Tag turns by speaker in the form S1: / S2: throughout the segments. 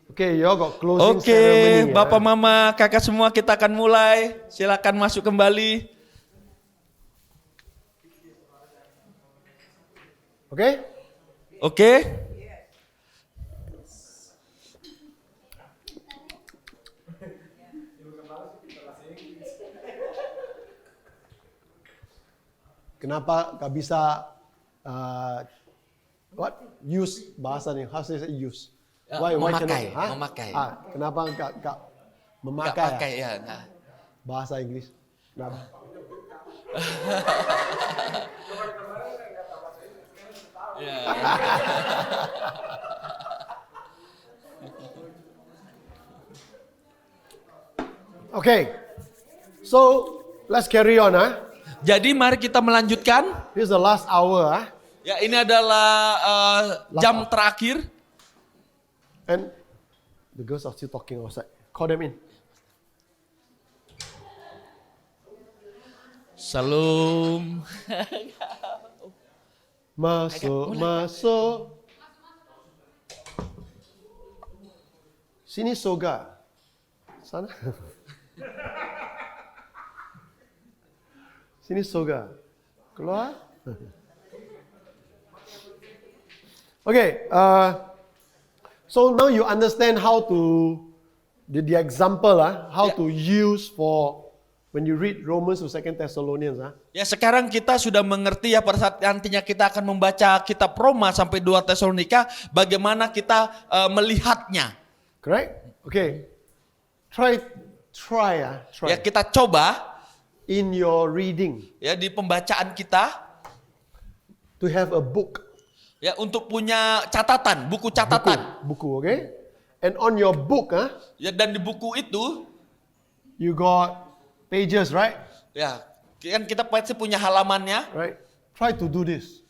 S1: Okay, you all got closing
S2: Oke,
S1: ceremony.
S2: Bapak, Mama, Kakak semua kita akan mulai. Silakan masuk kembali.
S1: Okay?
S2: Oke.
S1: Kenapa gak bisa use bahasa ni? How say use?
S2: Memakai,
S1: cannot?
S2: memakai.
S1: Kenapa gak
S2: Nggak
S1: memakai
S2: pakai ya. Nah.
S1: bahasa Inggris? Kenapa? Okay, so let's carry on.
S2: Jadi mari kita melanjutkan.
S1: This is the last hour.
S2: Ya, ini adalah jam terakhir.
S1: And the girls are still talking outside. Call them in.
S2: Salam.
S1: Masuk. Sini Soga. Sana. Sini Soga. Keluar. Okay. So now you understand how to the example how to use for when you read Romans to 2 Thessalonians.
S2: Ya, sekarang kita sudah mengerti ya, pada saat nantinya kita akan membaca kitab Roma sampai 2 Tesalonika, bagaimana kita melihatnya.
S1: Correct? Okay. Try.
S2: Ya, kita coba
S1: In your reading
S2: ya di pembacaan kita
S1: to have a book.
S2: ya untuk punya catatan, buku catatan.
S1: Buku, okay? And on your book,
S2: Ya, dan di buku itu
S1: you got pages, right?
S2: ya kan kita pasti punya halamannya.
S1: Right? Try to do this.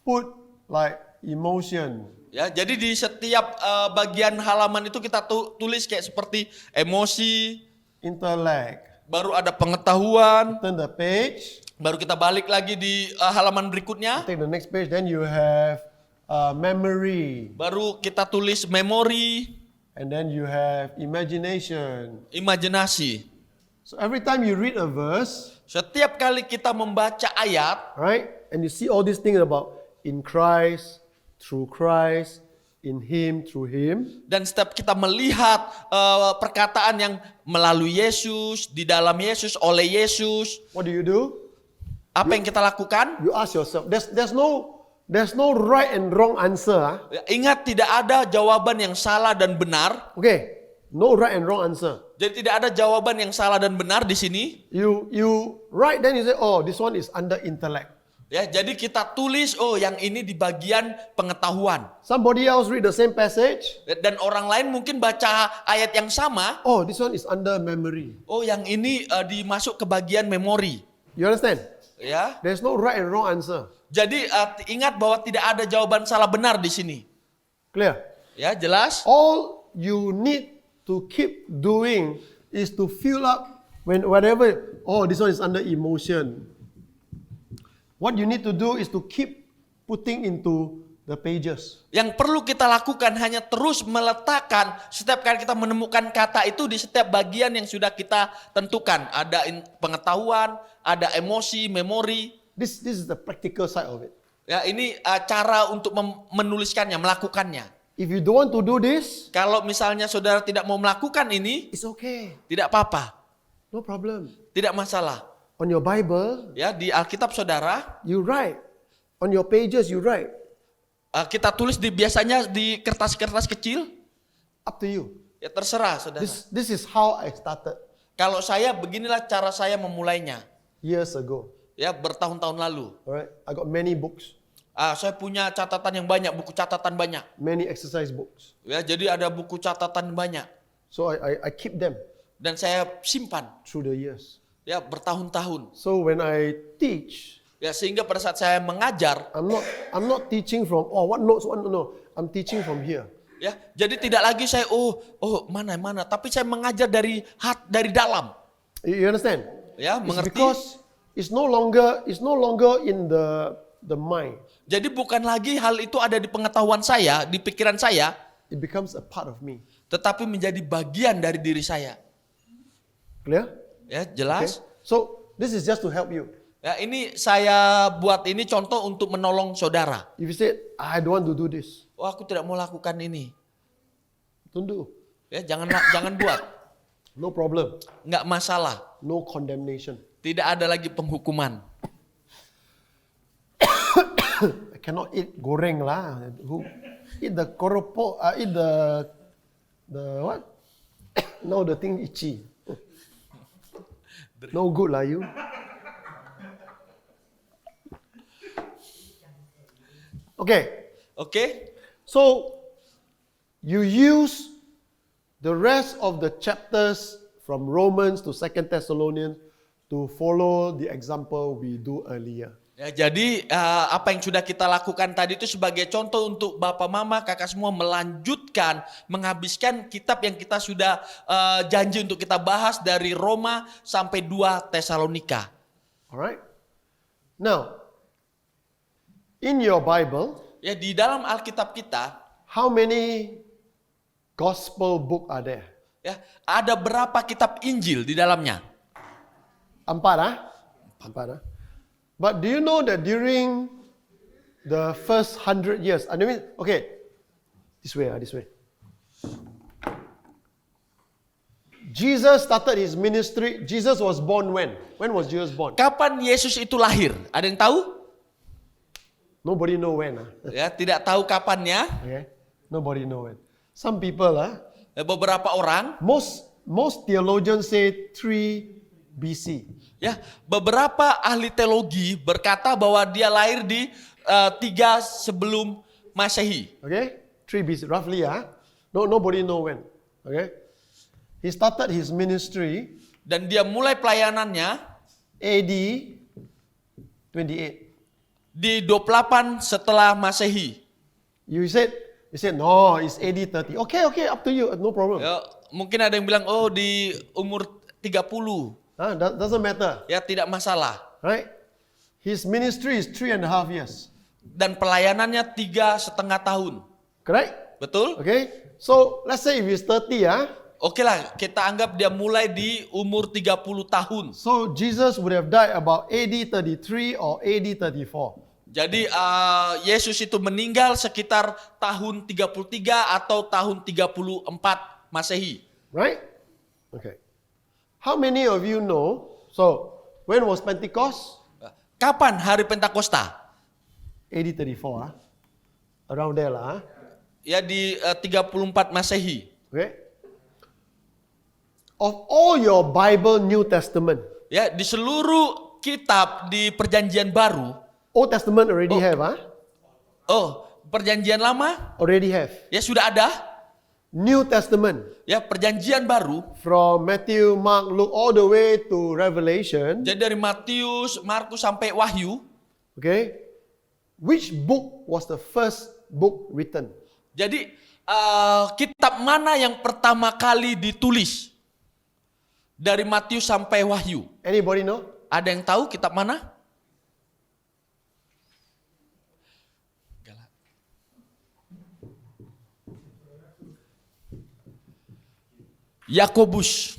S1: Put like emotion.
S2: Ya, jadi di setiap bagian halaman itu kita tulis kayak seperti emosi,
S1: Intellect.
S2: baru ada pengetahuan,
S1: Turn the page.
S2: baru kita balik lagi di halaman berikutnya,
S1: Take the next page. Then you have memory.
S2: baru kita tulis memori,
S1: And then you have imagination.
S2: imajinasi.
S1: So every time you read a verse,
S2: Setiap kali kita membaca ayat,
S1: right? And you see all these things about in Christ, through Christ, in Him, through Him.
S2: dan setiap kita melihat perkataan yang melalui Yesus, di dalam Yesus, oleh Yesus,
S1: What do?
S2: apa yang kita lakukan?
S1: You ask yourself. There's no right and wrong answer.
S2: Ya, ingat, tidak ada jawaban yang salah dan benar.
S1: Okay, no right and wrong answer.
S2: Jadi tidak ada jawaban yang salah dan benar di sini.
S1: You write, then you say, oh, this one is under intellect.
S2: Ya, jadi kita tulis, oh yang ini di bagian pengetahuan.
S1: Somebody else read the same passage.
S2: Dan orang lain mungkin baca ayat yang sama,
S1: Oh, this one is under memory.
S2: oh yang ini dimasuk ke bagian memori.
S1: You understand?
S2: Ya.
S1: There's no right and wrong answer.
S2: Jadi ingat bahwa tidak ada jawaban salah benar di sini.
S1: Clear?
S2: Ya, jelas?
S1: All you need to keep doing is to fill up whatever. Oh, this one is under emotion. What you need to do is to keep putting into the pages.
S2: Yang perlu kita lakukan hanya terus meletakkan setiap kali kita menemukan kata itu di setiap bagian yang sudah kita tentukan. Ada pengetahuan, ada emosi, memori.
S1: This is the practical side of it.
S2: Ya, ini cara untuk menuliskannya, melakukannya.
S1: If you don't want to do this,
S2: Kalau misalnya saudara tidak mau melakukan ini,
S1: it's okay.
S2: tidak apa-apa,
S1: No problem.
S2: tidak masalah.
S1: On your Bible,
S2: Ya, di Alkitab saudara,
S1: you write. On your pages, you write.
S2: kita tulis biasanya di kertas-kertas kecil.
S1: Up to you.
S2: Ya, terserah saudara.
S1: This is how I started
S2: Kalau saya, beginilah cara saya memulainya.
S1: years ago.
S2: Ya, bertahun-tahun lalu.
S1: Alright, I got many books,
S2: Saya punya catatan yang banyak, buku catatan banyak.
S1: many exercise books.
S2: Ya, jadi ada buku catatan banyak.
S1: So I keep them
S2: Dan saya simpan.
S1: through the years.
S2: Ya, bertahun-tahun.
S1: So when I teach,
S2: Ya, sehingga pada saat saya mengajar,
S1: I'm not teaching from what notes, no. I'm teaching from here.
S2: ya, jadi tidak lagi saya mana, tapi saya mengajar dari dalam.
S1: You understand?
S2: Ya,
S1: It's
S2: mengerti?
S1: because it's no longer in the mind.
S2: Jadi bukan lagi hal itu ada di pengetahuan saya, di pikiran saya,
S1: it becomes a part of me.
S2: tetapi menjadi bagian dari diri saya.
S1: Clear?
S2: Ya,
S1: Okay.
S2: jelas?
S1: So this is just to help you.
S2: Ya, ini saya buat ini contoh untuk menolong saudara.
S1: If you say, I don't want to do this,
S2: Oh, aku tidak mau lakukan ini.
S1: don't do.
S2: Ya, jangan buat.
S1: No problem.
S2: Nggak masalah.
S1: No condemnation.
S2: Tidak ada lagi penghukuman.
S1: I cannot eat goreng lah. Who eat the keropok? Eat the what? Now the thing itchy. No good lah you. Okay,
S2: Oke?
S1: so you use the rest of the chapters from Romans to 2 Thessalonians to follow the example we do earlier.
S2: Ya, jadi apa yang sudah kita lakukan tadi itu sebagai contoh untuk Bapak, Mama, Kakak semua melanjutkan, menghabiskan kitab yang kita sudah janji untuk kita bahas dari Roma sampai 2 Tesalonika.
S1: Alright? Now, in your Bible,
S2: Ya, di dalam Alkitab kita,
S1: how many gospel book are there?
S2: ya, ada berapa kitab Injil di dalamnya?
S1: 4 ah? 4 ah? But do you know that during the first 100 years, I mean, okay, this way. Jesus started his ministry. Jesus was born when? When was Jesus born?
S2: Kapan Yesus itu lahir? Ada yang tahu?
S1: Nobody know when.
S2: Ya, tidak tahu kapannya.
S1: Okay? Nobody know when. Some people,
S2: Ya, beberapa orang,
S1: most theologians say 3 BC.
S2: ya, beberapa ahli teologi berkata bahwa dia lahir di 3 sebelum Masehi.
S1: Okay? 3 BC, roughly. Nobody know when. Okay? He started his ministry
S2: Dan dia mulai pelayanannya
S1: AD 28.
S2: di 28 setelah Masehi.
S1: You said no, it's AD 30. Okay, up to you, no problem.
S2: Ya, mungkin ada yang bilang, oh di umur 30.
S1: That doesn't matter,
S2: Ya, tidak masalah.
S1: right? His ministry is 3.5 years.
S2: Dan pelayanannya 3,5 tahun.
S1: Correct?
S2: Betul?
S1: Okay? So, let's say if he's 30,
S2: Oke lah, kita anggap dia mulai di umur 30 tahun.
S1: so Jesus would have died about AD 33 or AD 34.
S2: Jadi Yesus itu meninggal sekitar tahun 33 atau tahun 34 Masehi.
S1: Right? Okay. How many of you know, so when was Pentecost?
S2: Kapan hari Pentakosta?
S1: AD 34, around there lah.
S2: Ya, di 34 Masehi.
S1: Okay? Of all your Bible New Testament,
S2: Ya, di seluruh kitab di Perjanjian Baru,
S1: Old Testament already have,
S2: Perjanjian Lama
S1: already have.
S2: ya sudah ada.
S1: New Testament,
S2: Ya, Perjanjian Baru,
S1: from Matthew, Mark, Luke, all the way to Revelation,
S2: jadi dari Matius, Markus sampai Wahyu.
S1: okay? Which book was the first book written?
S2: Jadi kitab mana yang pertama kali ditulis? Dari Matius sampai Wahyu.
S1: Anybody know?
S2: Ada yang tahu kitab mana? Yakobus.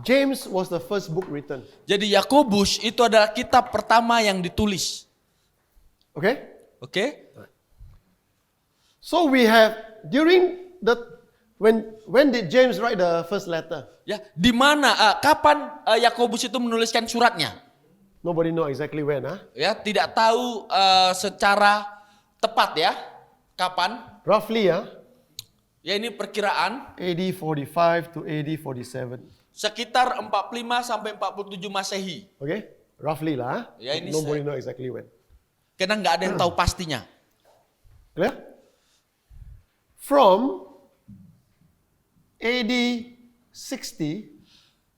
S1: James was the first book written.
S2: Jadi Yakobus itu adalah kitab pertama yang ditulis.
S1: Okay?
S2: Oke?
S1: So we have during the when did James write the first letter?
S2: Ya, di mana kapan Yakobus itu menuliskan suratnya?
S1: Nobody know exactly when,
S2: Ya, tidak tahu secara tepat ya kapan.
S1: Roughly,
S2: Ya, ini perkiraan
S1: AD 45 to AD 47.
S2: sekitar 45 sampai 47 Masehi.
S1: Okay? Roughly lah.
S2: Ya, ini
S1: Nobody know exactly when.
S2: Karena nggak ada yang tahu pastinya.
S1: Clear? From AD 60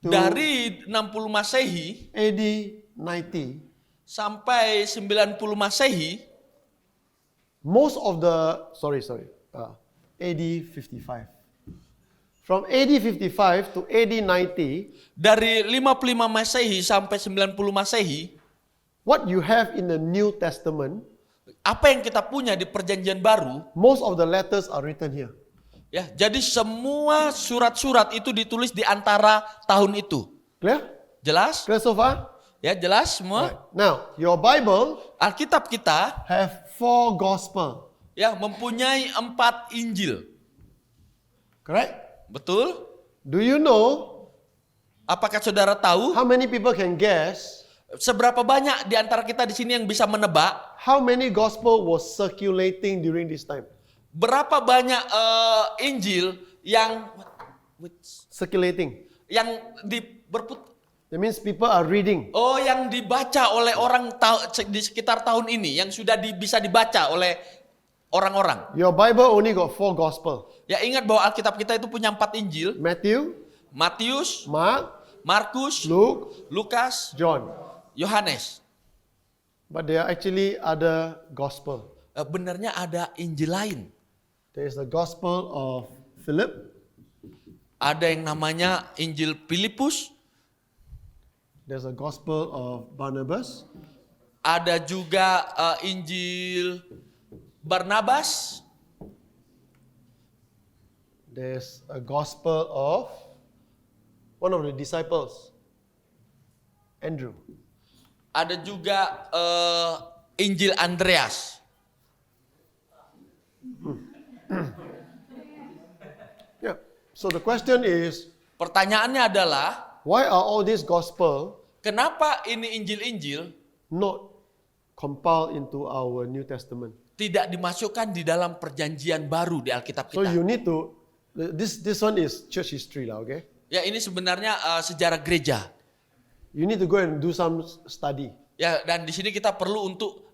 S1: to
S2: Dari 60 Masehi
S1: AD 90,
S2: sampai 90 Masehi,
S1: most of the AD 55. From AD 55 to AD 90,
S2: dari 55 Masehi sampai 90 Masehi,
S1: what you have in the New Testament
S2: apa yang kita punya di perjanjian baru,
S1: most of the letters are written here.
S2: ya, jadi semua surat-surat itu ditulis di antara tahun itu.
S1: Clear?
S2: Jelas?
S1: Clear so far?
S2: Ya, jelas semua.
S1: Right. Now, your Bible
S2: Alkitab kita
S1: have 4 gospel.
S2: ya mempunyai 4 Injil.
S1: Correct?
S2: Betul?
S1: Do you know
S2: Apakah saudara tahu
S1: how many people can guess
S2: seberapa banyak di antara kita di sini yang bisa menebak
S1: how many gospel was circulating during this time?
S2: berapa banyak Injil yang
S1: Circulating. That means people are reading.
S2: yang dibaca oleh orang di sekitar tahun ini, yang sudah bisa dibaca oleh orang-orang.
S1: Your Bible only got 4 gospel.
S2: Ya, ingat bahwa Alkitab kita itu punya 4 Injil.
S1: Matthew,
S2: Matius,
S1: Mark,
S2: Markus,
S1: Luke,
S2: Lukas,
S1: John.
S2: Yohanes.
S1: But there are actually other gospel.
S2: Benarnya ada Injil lain.
S1: There is the gospel of Philip.
S2: Ada yang namanya Injil Filipus.
S1: There's a gospel of Barnabas.
S2: Ada juga Injil Barnabas.
S1: There's a gospel of one of the disciples, Andrew.
S2: Ada juga Injil Andreas.
S1: Yeah. So the question is,
S2: Pertanyaannya adalah,
S1: why are all these gospel
S2: kenapa ini Injil-Injil
S1: not compiled into our New Testament?
S2: tidak dimasukkan di dalam perjanjian baru di Alkitab
S1: So
S2: kita?
S1: you need to, this one is church history lah, okay?
S2: Ya, ini sebenarnya sejarah gereja.
S1: You need to go and do some study.
S2: Ya, dan di sini kita perlu untuk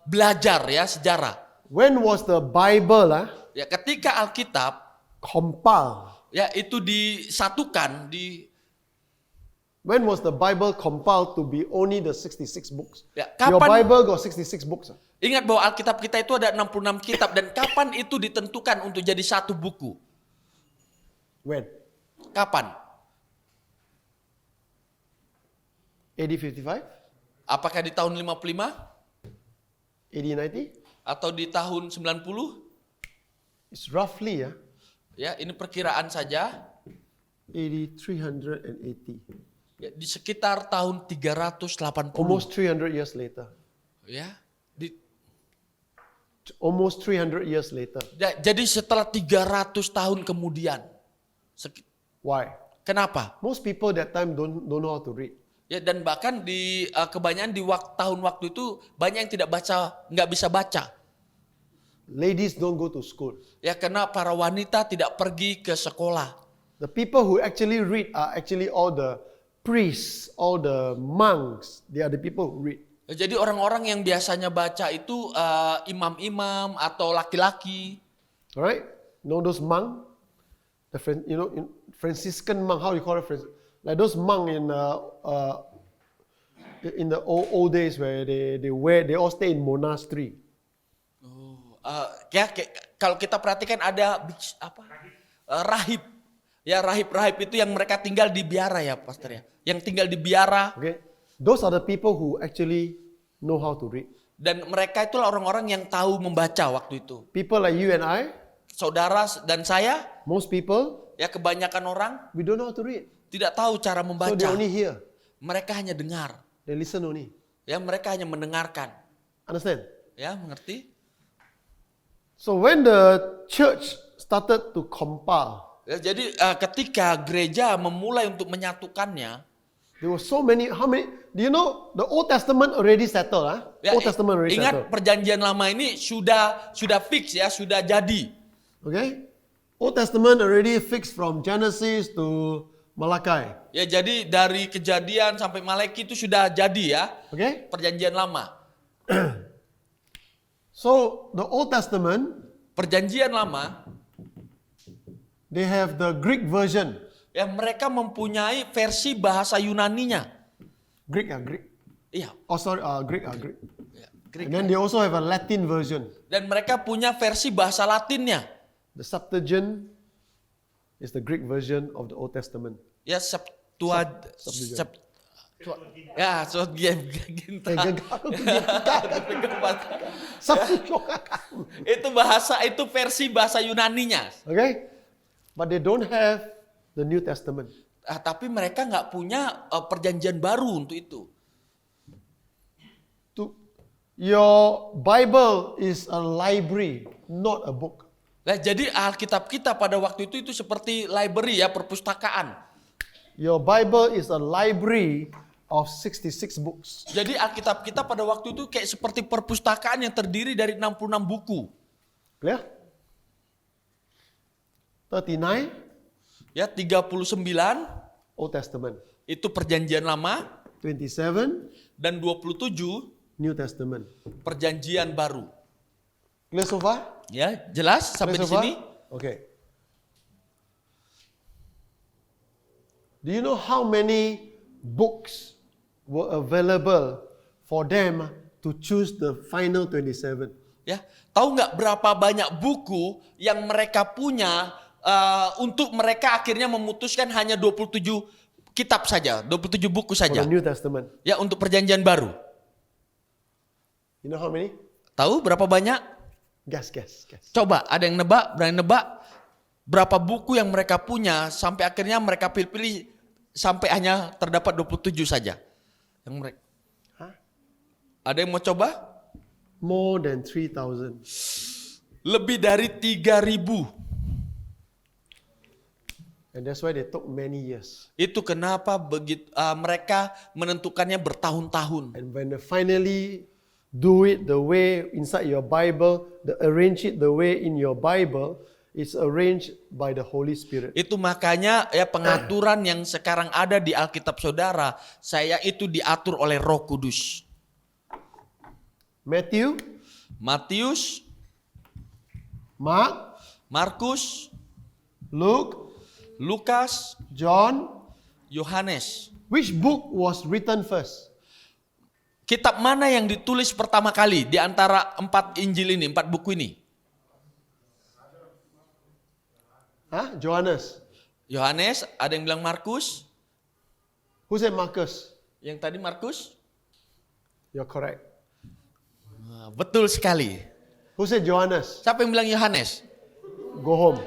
S2: belajar ya sejarah.
S1: When was the Bible
S2: Ya, ketika Alkitab
S1: compiled?
S2: ya itu disatukan
S1: When was the Bible compiled to be only the 66 books?
S2: Ya,
S1: Your
S2: kapan
S1: Bible got 66 books.
S2: ingat bahwa Alkitab kita itu ada 66 kitab, dan kapan itu ditentukan untuk jadi satu buku?
S1: When?
S2: Kapan?
S1: AD 55?
S2: Apakah di tahun 55
S1: AD 90?
S2: atau di tahun 90?
S1: It's roughly
S2: Ya, ini perkiraan saja.
S1: AD 380.
S2: Ya, di sekitar tahun 380.
S1: Almost 300 years later.
S2: Ya,
S1: Almost 300 years later.
S2: jadi setelah 300 tahun kemudian.
S1: Why?
S2: Kenapa?
S1: Most people that time don't know how to read.
S2: Ya, dan bahkan di kebanyakan di tahun waktu itu banyak yang nggak bisa baca.
S1: Ladies don't go to school.
S2: Ya, karena para wanita tidak pergi ke sekolah.
S1: The people who actually read are actually all the priests, all the monks. They are the people who read.
S2: Jadi orang-orang yang biasanya baca itu imam-imam atau laki-laki.
S1: Alright? Know those monk? Franciscan monk, how you call it? Like those monk in the old days where they all stay in monastery.
S2: Kalau kita perhatikan ada rahib. Ya, rahib-rahib itu yang mereka tinggal di biara ya, pastor ya. Yang tinggal di biara.
S1: Okay? Those are the people who actually know how to read.
S2: Dan mereka itulah orang-orang yang tahu membaca waktu itu.
S1: People like you and I,
S2: Saudara dan saya,
S1: most people,
S2: ya kebanyakan orang
S1: we don't know how to read.
S2: tidak tahu cara
S1: So
S2: membaca.
S1: they only hear.
S2: Mereka hanya dengar.
S1: They listen only.
S2: Ya, mereka hanya mendengarkan.
S1: Understand?
S2: Ya, mengerti?
S1: So when the church started to compile,
S2: Ya, jadi ketika gereja memulai untuk menyatukannya,
S1: there were so many. How many? Do you know the Old Testament already settled?
S2: ya,
S1: Old Testament already
S2: ingat
S1: settled.
S2: perjanjian lama ini sudah fix ya, sudah jadi.
S1: Okay? Old Testament already fixed from Genesis to Malachi.
S2: Ya, jadi dari Kejadian sampai Malaki itu sudah jadi ya,
S1: Okay?
S2: perjanjian lama.
S1: So the Old Testament,
S2: Perjanjian lama,
S1: they have the Greek version.
S2: ya mereka mempunyai versi bahasa Yunaninya.
S1: Greek.
S2: Iya,
S1: Oh sorry, Greek.
S2: ya, Greek.
S1: And then they also have a Latin version.
S2: Dan mereka punya versi bahasa Latinnya.
S1: The Septuagint is the Greek version of the Old Testament.
S2: Ya,
S1: Septuagint.
S2: Ya, short game. Itu itu versi bahasa Yunaninya.
S1: Okay? But they don't have the New Testament.
S2: Tapi mereka nggak punya perjanjian baru untuk itu.
S1: Your Bible is a library, not a book.
S2: Nah, jadi Alkitab kita pada waktu itu seperti library ya, perpustakaan.
S1: Your Bible is a library of 66 books.
S2: Jadi Alkitab kita pada waktu itu kayak seperti perpustakaan yang terdiri dari 66 buku.
S1: Clear? 39
S2: Ya, 39
S1: Old Testament.
S2: itu perjanjian lama
S1: 27
S2: dan 27
S1: New Testament.
S2: perjanjian baru.
S1: Clear so far?
S2: Ya, jelas sampai
S1: Clear
S2: di
S1: so
S2: sini?
S1: far? Okay. Do you know how many books were available for them to choose the final 27?
S2: Ya, tahu nggak berapa banyak buku yang mereka punya untuk mereka akhirnya memutuskan hanya 27 kitab saja, 27 buku
S1: For
S2: saja.
S1: the New Testament.
S2: Ya, untuk perjanjian baru.
S1: You know how many?
S2: Tahu berapa banyak?
S1: Guess.
S2: Coba, ada yang nebak, berani nebak berapa buku yang mereka punya sampai akhirnya mereka pilih-pilih sampai hanya terdapat 27 saja. Yang mereka.
S1: Huh?
S2: Ada yang mau coba?
S1: More than 3,000.
S2: Lebih dari 3.000.
S1: And that's why they took many years.
S2: Itu kenapa begitu mereka menentukannya bertahun-tahun.
S1: And when they finally do it the way inside your Bible, they arrange it the way in your Bible, it's arranged by the Holy Spirit.
S2: Itu makanya ya pengaturan yang sekarang ada di Alkitab saudara, saya itu diatur oleh Roh Kudus.
S1: Matthew,
S2: Matius,
S1: Mark,
S2: Markus,
S1: Luke,
S2: Lukas,
S1: John.
S2: Yohanes.
S1: Which book was written first?
S2: Kitab mana yang ditulis pertama kali di antara 4 Injil ini, 4 buku ini?
S1: Huh? Johannes.
S2: Yohanes, ada yang bilang Markus.
S1: Who said Marcus?
S2: Yang tadi Markus?
S1: You're correct.
S2: Betul sekali.
S1: Who said Johannes?
S2: Siapa yang bilang Yohanes?
S1: Go home.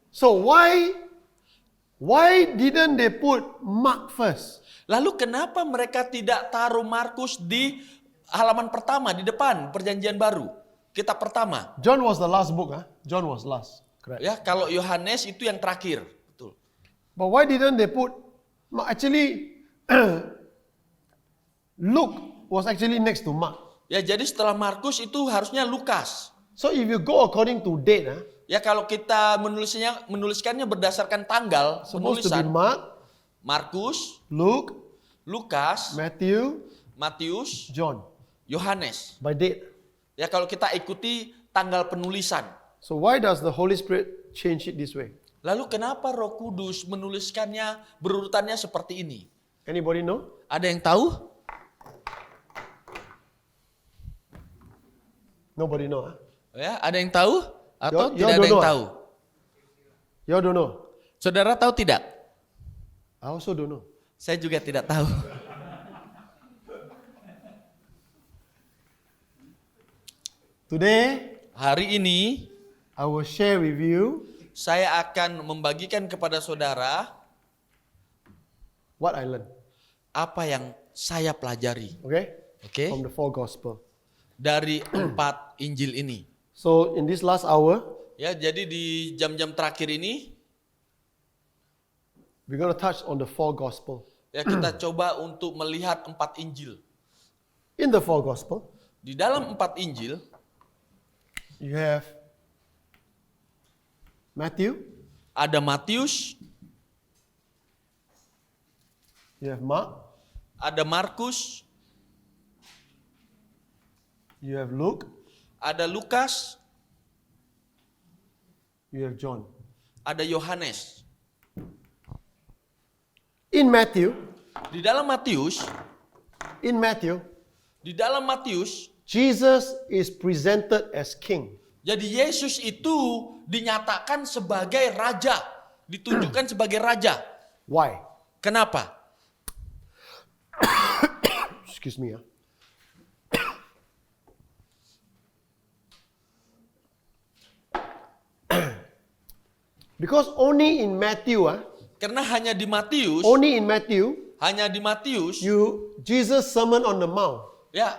S1: So why didn't they put Mark first?
S2: Lalu kenapa mereka tidak taruh Markus di halaman pertama, di depan perjanjian baru? Kitab pertama.
S1: John was the last book, huh? John was last. Correct.
S2: Ya, kalau Yohanes itu yang terakhir. Betul.
S1: But why didn't they put Mark? Actually, Luke was actually next to Mark.
S2: Ya, jadi setelah Markus itu harusnya Lukas.
S1: So if you go according to date,
S2: Ya, kalau kita menuliskannya berdasarkan tanggal
S1: supposed to be
S2: penulisan,
S1: Mark,
S2: Markus,
S1: Luke,
S2: Lukas,
S1: Matthew,
S2: Matius,
S1: John.
S2: Yohanes.
S1: By date.
S2: Ya, kalau kita ikuti tanggal penulisan.
S1: So why does the Holy Spirit change it this way?
S2: Lalu kenapa Roh Kudus menuliskannya berurutannya seperti ini?
S1: Anybody know?
S2: Ada yang tahu?
S1: Nobody know. Huh?
S2: Ya, ada yang tahu atau
S1: You
S2: tidak ada
S1: don't
S2: yang
S1: know.
S2: tahu?
S1: You all don't know.
S2: Saudara tahu tidak?
S1: I also don't know.
S2: Saya juga tidak tahu.
S1: Today,
S2: Hari ini
S1: I will share with you
S2: saya akan membagikan kepada saudara
S1: what I learned.
S2: apa yang saya pelajari.
S1: Okay?
S2: Oke?
S1: From the four gospel.
S2: Dari 4 Injil ini.
S1: So in this last hour,
S2: Ya, jadi di jam-jam terakhir ini
S1: we're going to touch on the four gospel.
S2: ya kita coba untuk melihat 4 Injil.
S1: In the four gospel,
S2: Di dalam 4 Injil
S1: you have Matthew,
S2: ada Matius,
S1: you have Mark,
S2: ada Markus,
S1: you have Luke,
S2: ada Lukas,
S1: you have John.
S2: ada Yohanes.
S1: In Matthew,
S2: Di dalam Matius,
S1: in Matthew,
S2: di dalam Matius,
S1: Jesus is presented as king.
S2: Jadi Yesus itu dinyatakan sebagai raja, ditunjukkan sebagai raja.
S1: Why?
S2: Kenapa?
S1: Excuse me. Because only in Matthew,
S2: Karena hanya di Matius,
S1: Jesus sermon on the mount.
S2: ya,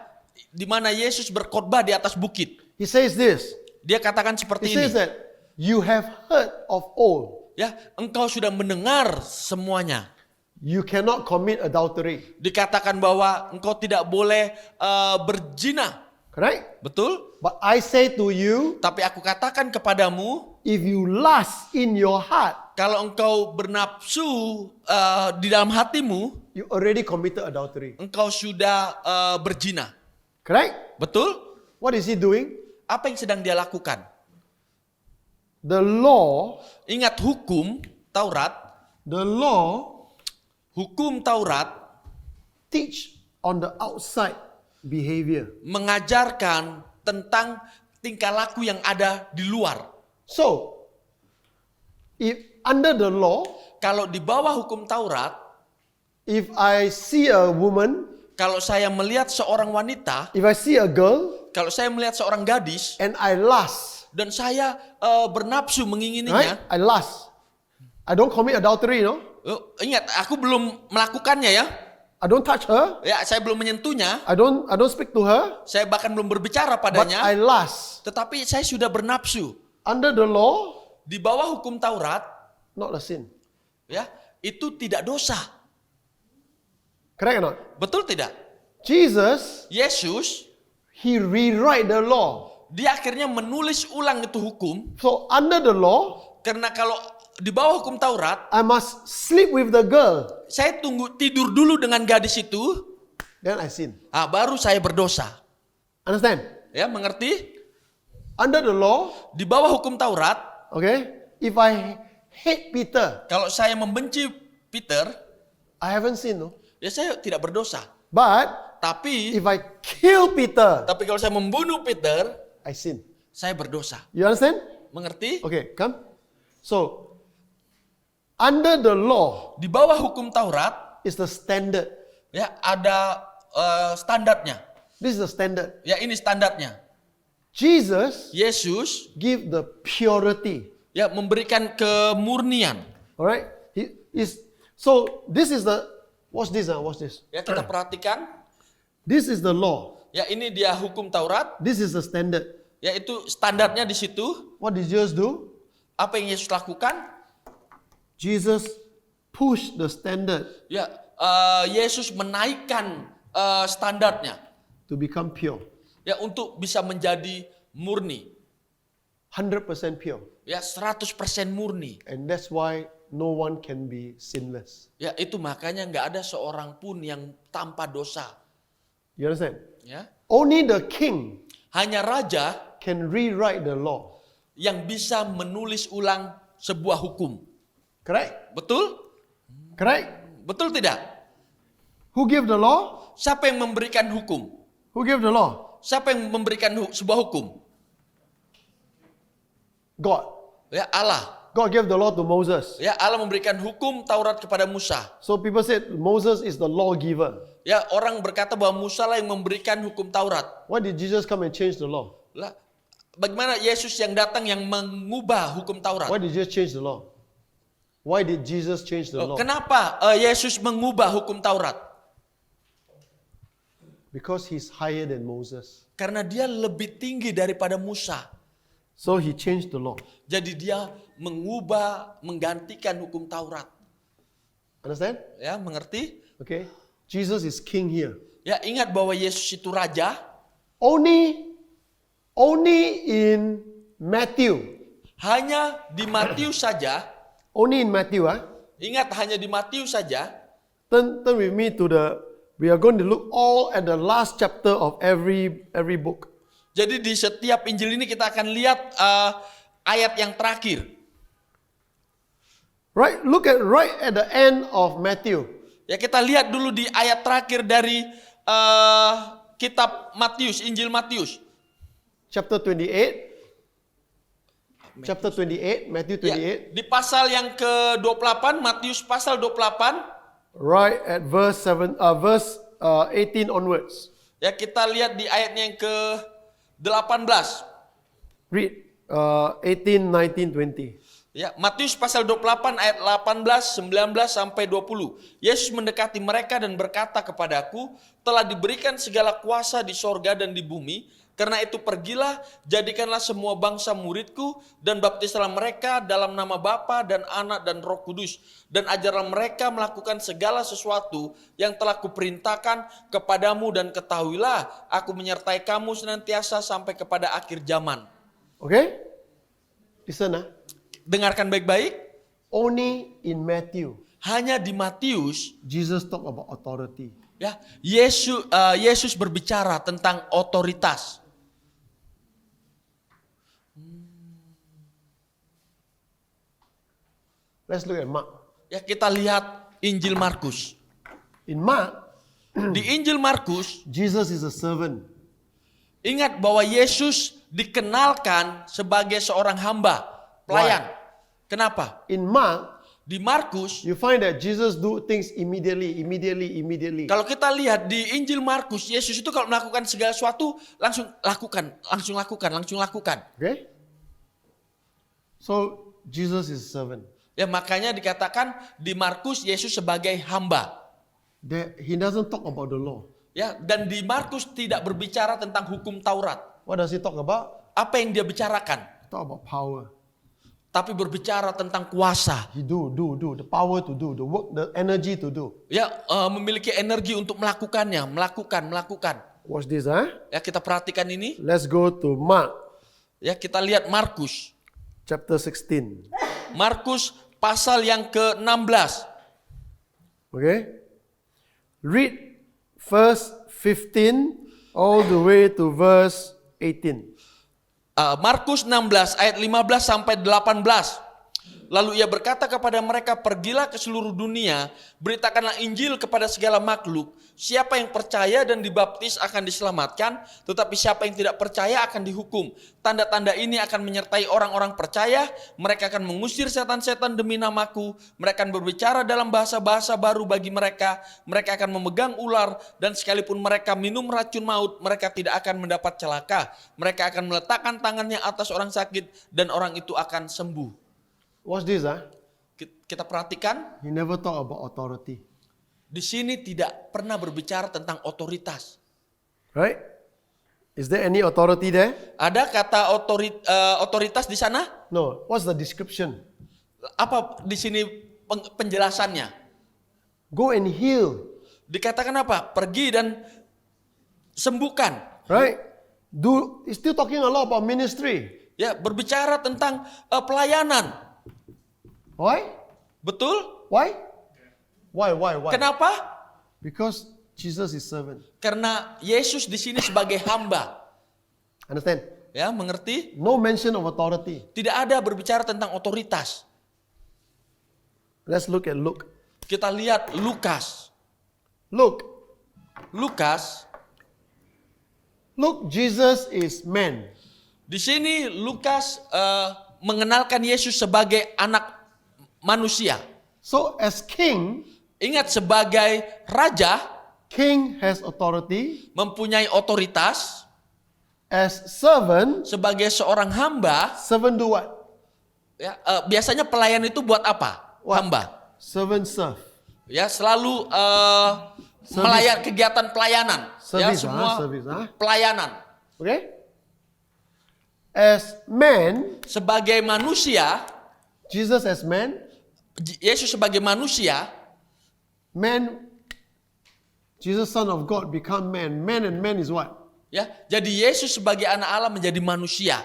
S2: di mana Yesus berkhotbah di atas bukit.
S1: He says this.
S2: Dia katakan
S1: He
S2: seperti
S1: says
S2: ini.
S1: that you have heard of old,
S2: Ya, engkau sudah mendengar semuanya.
S1: you cannot commit adultery.
S2: Dikatakan bahwa engkau tidak boleh berzina.
S1: Correct?
S2: Betul?
S1: But I say to you,
S2: Tapi aku katakan kepadamu,
S1: if you lust in your heart,
S2: kalau engkau bernafsu di dalam hatimu,
S1: you already committed adultery.
S2: engkau sudah berzina.
S1: Correct?
S2: Betul?
S1: What is he doing?
S2: Apa yang sedang dia lakukan?
S1: The law,
S2: Ingat hukum Taurat, hukum Taurat
S1: teach on the outside behavior.
S2: mengajarkan tentang tingkah laku yang ada di luar.
S1: So, if under the law,
S2: Kalau di bawah hukum Taurat,
S1: if I see a woman,
S2: kalau saya melihat seorang wanita,
S1: if I see a girl,
S2: kalau saya melihat seorang gadis,
S1: and I lust,
S2: dan saya bernafsu
S1: right?
S2: mengingininya,
S1: I lust. I don't commit adultery,
S2: ingat, aku belum melakukannya ya.
S1: I don't touch her.
S2: Ya, saya belum menyentuhnya,
S1: I don't speak to her.
S2: saya bahkan belum berbicara
S1: But
S2: padanya,
S1: I lust.
S2: tetapi saya sudah bernafsu.
S1: Under the law,
S2: Di bawah hukum Taurat,
S1: not a sin.
S2: ya, itu tidak dosa.
S1: Correct or not?
S2: Betul tidak?
S1: Jesus,
S2: Yesus,
S1: he rewrite the law.
S2: dia akhirnya menulis ulang itu hukum,
S1: So under the law,
S2: karena kalau di bawah hukum Taurat,
S1: I must sleep with the girl.
S2: saya tidur dulu dengan gadis itu,
S1: Then I sin.
S2: baru saya berdosa.
S1: Understand?
S2: Ya, mengerti?
S1: Under the law,
S2: Di bawah hukum Taurat,
S1: okay, if I hate Peter,
S2: kalau saya membenci Peter,
S1: I haven't sinned, no?
S2: ya saya tidak berdosa.
S1: But
S2: Tapi
S1: if I kill Peter,
S2: kalau saya membunuh Peter,
S1: I sin.
S2: saya berdosa.
S1: You understand?
S2: Mengerti?
S1: Okay, come. So, under the law
S2: Di bawah hukum Taurat,
S1: is the standard.
S2: ya ada standarnya.
S1: This is the standard.
S2: Ya, ini standarnya.
S1: Jesus
S2: Yesus
S1: give the purity.
S2: ya memberikan kemurnian.
S1: Alright? He is so this is the watch this. Watch this.
S2: Ya, kita perhatikan.
S1: This is the law.
S2: Ya, ini dia hukum Taurat.
S1: This is the standard.
S2: Yaitu standarnya di situ.
S1: What did Jesus do?
S2: Apa yang Yesus lakukan?
S1: Jesus push the standard
S2: Ya, Yesus menaikkan standarnya.
S1: to become pure.
S2: Ya, untuk bisa menjadi murni.
S1: 100% pure.
S2: Ya, 100% murni.
S1: And that's why no one can be sinless.
S2: Ya, itu makanya nggak ada seorang pun yang tanpa dosa.
S1: You understand?
S2: Ya,
S1: Only the king
S2: hanya raja
S1: can rewrite the law.
S2: yang bisa menulis ulang sebuah hukum.
S1: Correct?
S2: Betul?
S1: Correct?
S2: Betul tidak?
S1: Who give the law?
S2: Siapa yang memberikan hukum?
S1: Who give the law?
S2: Siapa yang memberikan sebuah hukum?
S1: God.
S2: Ya, Allah.
S1: God gave the law to Moses.
S2: Ya, Allah memberikan hukum Taurat kepada Musa.
S1: So people said Moses is the lawgiver.
S2: Ya, orang berkata bahwa Musa lah yang memberikan hukum Taurat.
S1: Why did Jesus come and change the law?
S2: Lah, bagaimana Yesus yang datang yang mengubah hukum Taurat?
S1: Why did Jesus change the law? Why did Jesus change the law?
S2: Kenapa Yesus mengubah hukum Taurat?
S1: Because he's higher than Moses.
S2: Karena dia lebih tinggi daripada Musa.
S1: So he changed the law.
S2: Jadi dia menggantikan hukum Taurat.
S1: Understand?
S2: Ya, mengerti?
S1: Okay. Jesus is king here.
S2: Ya, ingat bahwa Yesus itu raja.
S1: Only in Matthew.
S2: Hanya di Matius saja.
S1: Only in Matthew.
S2: Ingat, hanya di Matius saja.
S1: Turn with me to we are going to look all at the last chapter of every book.
S2: Jadi di setiap Injil ini kita akan lihat ayat yang terakhir.
S1: Right? Look at right at the end of Matthew.
S2: Ya, kita lihat dulu di ayat terakhir dari kitab Matius, Injil Matius.
S1: Chapter 28. chapter 28, Matthew
S2: Ya,
S1: 28,
S2: di pasal yang ke-28, Matius pasal 28,
S1: right at verse 18 onwards.
S2: ya kita lihat di ayatnya yang ke-18.
S1: Read 18, 19, 20.
S2: Ya, Matius pasal 28 ayat 18, 19 sampai 20. Yesus mendekati mereka dan berkata kepadaku, telah diberikan segala kuasa di sorga dan di bumi. Karena itu pergilah, jadikanlah semua bangsa muridku dan baptislah mereka dalam nama Bapa dan Anak dan Roh Kudus. Dan ajarlah mereka melakukan segala sesuatu yang telah kuperintahkan kepadamu dan ketahuilah, aku menyertai kamu senantiasa sampai kepada akhir zaman.
S1: Okay? Listen.
S2: Dengarkan baik-baik.
S1: Only in Matthew,
S2: Hanya di Matius,
S1: Jesus talk about authority.
S2: ya, Yesus berbicara tentang otoritas.
S1: Let's look at Mark.
S2: Ya, kita lihat Injil Markus.
S1: In Mark,
S2: Di Injil Markus,
S1: Jesus is a servant.
S2: ingat bahwa Yesus dikenalkan sebagai seorang hamba, pelayan. Kenapa?
S1: In Mark,
S2: Di Markus,
S1: you find that Jesus do things immediately.
S2: kalau kita lihat di Injil Markus, Yesus itu kalau melakukan segala sesuatu langsung lakukan.
S1: Okay? So, Jesus is a servant.
S2: Ya, makanya dikatakan di Markus Yesus sebagai hamba.
S1: He doesn't talk about the law.
S2: Ya, dan di Markus tidak berbicara tentang hukum Taurat.
S1: What does he talk about?
S2: Apa yang dia bicarakan?
S1: Talk about power.
S2: Tapi berbicara tentang kuasa.
S1: He do. The power to do. The work, the energy to do.
S2: Ya, memiliki energi untuk melakukannya, melakukan.
S1: Watch this,
S2: Ya, kita perhatikan ini.
S1: Let's go to Mark,
S2: Ya, kita lihat Markus.
S1: chapter 16.
S2: Markus pasal yang ke-16.
S1: Okay? Read verse 15 all the way to verse 18.
S2: Markus 16 ayat 15 sampai 18. Lalu ia berkata kepada mereka, pergilah ke seluruh dunia, beritakanlah Injil kepada segala makhluk. Siapa yang percaya dan dibaptis akan diselamatkan, tetapi siapa yang tidak percaya akan dihukum. Tanda-tanda ini akan menyertai orang-orang percaya, mereka akan mengusir setan-setan demi namaku, mereka akan berbicara dalam bahasa-bahasa baru bagi mereka akan memegang ular, dan sekalipun mereka minum racun maut, mereka tidak akan mendapat celaka. Mereka akan meletakkan tangannya atas orang sakit, dan orang itu akan sembuh.
S1: Watch this,
S2: Kita perhatikan,
S1: He never talk about authority.
S2: di sini tidak pernah berbicara tentang otoritas.
S1: Right? Is there any authority there?
S2: Ada kata otoritas di sana?
S1: No. What's the description?
S2: Apa di sini penjelasannya?
S1: Go and heal.
S2: Dikatakan apa? Pergi dan sembuhkan.
S1: Right? He's still talking a lot about ministry.
S2: Ya, berbicara tentang pelayanan.
S1: Why?
S2: Betul?
S1: Why? Why?
S2: Kenapa?
S1: Because Jesus is servant.
S2: Karena Yesus di sini sebagai hamba.
S1: Understand?
S2: Ya, mengerti?
S1: No mention of authority.
S2: Tidak ada berbicara tentang otoritas.
S1: Let's look at Luke.
S2: Kita lihat Lukas.
S1: Look, Jesus is man.
S2: Di sini Lukas mengenalkan Yesus sebagai anak manusia.
S1: So as king,
S2: Ingat, sebagai raja
S1: king has authority.
S2: mempunyai otoritas.
S1: As servant,
S2: Sebagai seorang hamba,
S1: servant do what?
S2: ya, biasanya pelayan itu buat apa?
S1: What?
S2: Hamba.
S1: Servant serve.
S2: Ya, selalu kegiatan pelayanan.
S1: Service,
S2: semua
S1: service,
S2: pelayanan.
S1: Okay? As man,
S2: Sebagai manusia,
S1: Jesus as man,
S2: Yesus sebagai manusia,
S1: Jesus son of God become man. Man and man is what?
S2: ya. Jadi Yesus sebagai anak Allah menjadi manusia.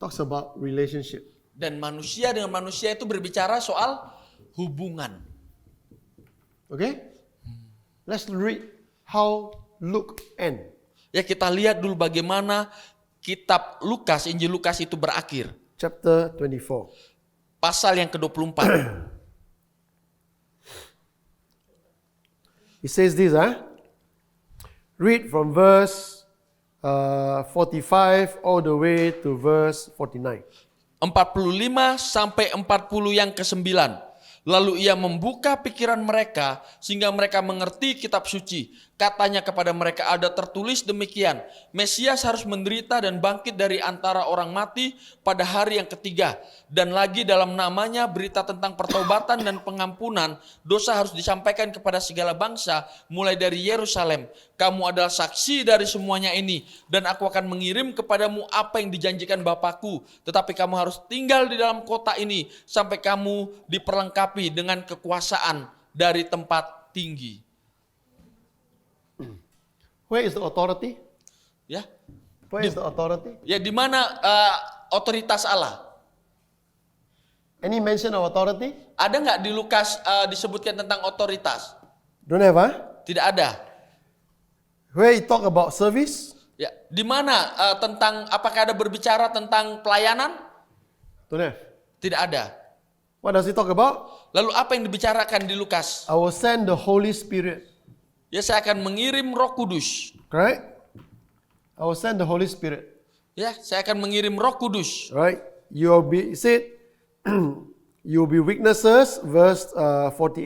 S1: Talks about relationship.
S2: Dan manusia dengan manusia itu berbicara soal hubungan.
S1: Okay? Let's read how Luke end.
S2: Ya, kita lihat dulu bagaimana kitab Lukas, Injil Lukas itu berakhir.
S1: Chapter 24.
S2: Pasal yang ke-24.
S1: He says this, read from verse 45 all the way to verse 49.
S2: 45 sampai 40 yang ke-9. Lalu ia membuka pikiran mereka sehingga mereka mengerti kitab suci. Katanya kepada mereka, ada tertulis demikian, Mesias harus menderita dan bangkit dari antara orang mati pada hari yang ketiga. Dan lagi dalam namanya berita tentang pertobatan dan pengampunan dosa harus disampaikan kepada segala bangsa mulai dari Yerusalem. Kamu adalah saksi dari semuanya ini, dan aku akan mengirim kepadamu apa yang dijanjikan Bapakku. Tetapi kamu harus tinggal di dalam kota ini sampai kamu diperlengkapi dengan kekuasaan dari tempat tinggi.
S1: Where is the authority?
S2: Ya,
S1: Where is the authority?
S2: ya di mana otoritas Allah?
S1: Any mention of authority?
S2: Ada nggak di Lukas disebutkan tentang otoritas?
S1: Don't have, huh?
S2: Tidak ada.
S1: Where he talk about service?
S2: Ya, di mana tentang apakah ada berbicara tentang pelayanan?
S1: Don't have.
S2: Tidak ada.
S1: What does he talk about?
S2: Lalu apa yang dibicarakan di Lukas?
S1: I will send the Holy Spirit.
S2: Ya, saya akan mengirim Roh Kudus.
S1: Correct? I will send the Holy Spirit.
S2: Ya, saya akan mengirim Roh Kudus.
S1: Right? You will be, it said, you will be witnesses, verse 48.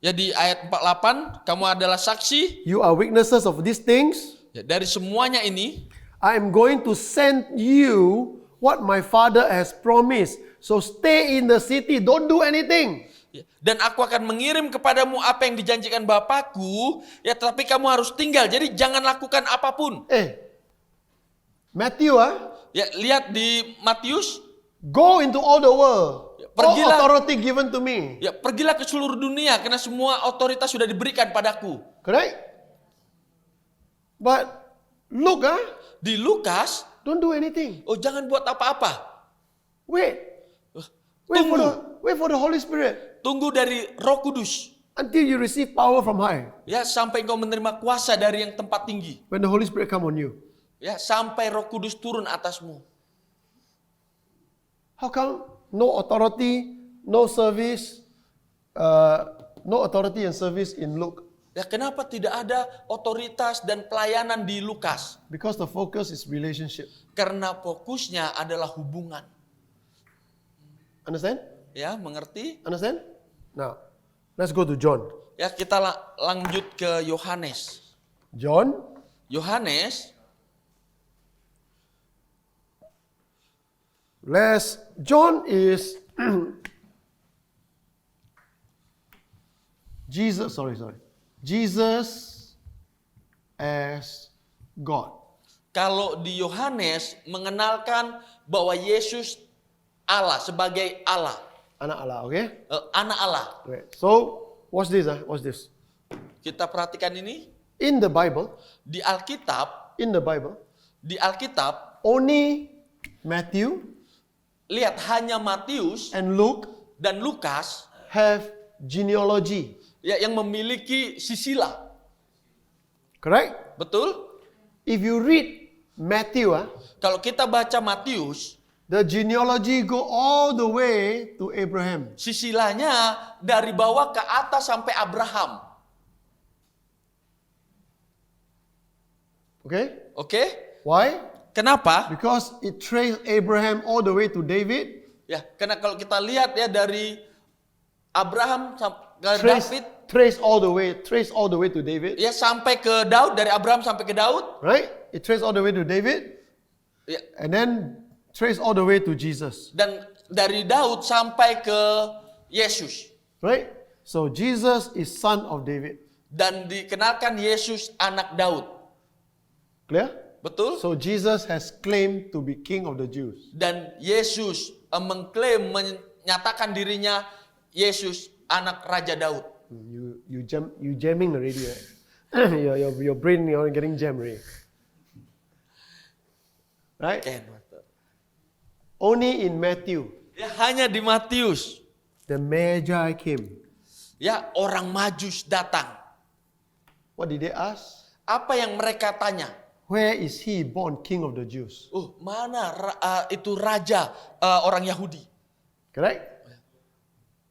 S2: Ya, di ayat 48, kamu adalah saksi.
S1: You are witnesses of these things.
S2: Ya, dari semuanya ini,
S1: I am going to send you what my Father has promised. So stay in the city, don't do anything.
S2: ya, dan aku akan mengirim kepadamu apa yang dijanjikan Bapakku, ya, tetapi kamu harus tinggal. Jadi jangan lakukan apapun.
S1: Matthew,
S2: Ya, lihat di Matius,
S1: go into all the world.
S2: Ya,
S1: All
S2: pergilah.
S1: authority given to me.
S2: ya, pergilah ke seluruh dunia karena semua otoritas sudah diberikan padaku.
S1: Correct? But look,
S2: Di Lukas,
S1: don't do anything.
S2: oh, jangan buat apa-apa.
S1: Wait
S2: Tunggu.
S1: wait for the Holy Spirit
S2: Tunggu dari Roh Kudus.
S1: until you receive power from high.
S2: Ya, sampai engkau menerima kuasa dari yang tempat tinggi.
S1: When the Holy Spirit come on you.
S2: Ya, sampai Roh Kudus turun atasmu.
S1: How come no authority, no service, no authority and service in Luke?
S2: Ya, kenapa tidak ada otoritas dan pelayanan di Lukas?
S1: Because the focus is relationship.
S2: Karena fokusnya adalah hubungan.
S1: Understand?
S2: Ya, mengerti?
S1: Understand? Now, let's go to John.
S2: Ya, kita lanjut ke Yohanes.
S1: John,
S2: Yohanes,
S1: John is Jesus as God.
S2: kalau di Yohanes mengenalkan bahwa Yesus Allah sebagai Allah,
S1: Anak Allah, okay?
S2: anak Allah.
S1: Okay. So, what's this? What's this?
S2: Kita perhatikan ini
S1: In the Bible,
S2: di Alkitab,
S1: only Matthew
S2: lihat hanya Matius
S1: and Luke
S2: dan Lukas
S1: have genealogy.
S2: ya yang memiliki silsilah.
S1: Correct?
S2: Betul?
S1: If you read Matthew,
S2: Kalau kita baca Matius,
S1: the genealogy go all the way to Abraham.
S2: silsilahnya dari bawah ke atas sampai Abraham.
S1: Okay?
S2: Oke?
S1: Why?
S2: Kenapa?
S1: Because it traced Abraham all the way to David.
S2: Ya, karena kalau kita lihat ya dari Abraham sampai David,
S1: Trace all the way to David.
S2: ya sampai ke Daud, dari Abraham sampai ke Daud,
S1: Right? It traced all the way to David.
S2: ya,
S1: And then trace all the way to Jesus.
S2: dan dari Daud sampai ke Yesus.
S1: Right? So Jesus is son of David.
S2: Dan dikenalkan Yesus anak Daud.
S1: Clear?
S2: Betul?
S1: So Jesus has claimed to be king of the Jews.
S2: Dan Yesus mengklaim, menyatakan dirinya Yesus anak Raja Daud.
S1: You jamming already, right? your brain you're getting jammed already. Right? Only in Matthew
S2: Ya, hanya di Matius,
S1: the Magi came.
S2: ya orang Majus datang.
S1: What did they ask?
S2: Apa yang mereka tanya?
S1: Where is he born king of the Jews?
S2: Mana itu raja orang Yahudi?
S1: Correct?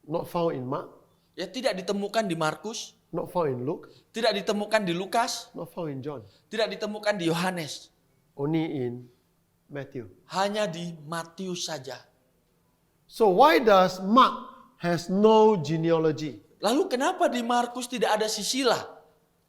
S1: Not found in Mark,
S2: Ya, tidak ditemukan di Markus,
S1: not found in Luke,
S2: tidak ditemukan di Lukas,
S1: not found in John.
S2: tidak ditemukan di Yohanes.
S1: Only in Matthew.
S2: Hanya di Matius saja.
S1: So why does Mark has no genealogy?
S2: Lalu kenapa di Markus tidak ada sisilah?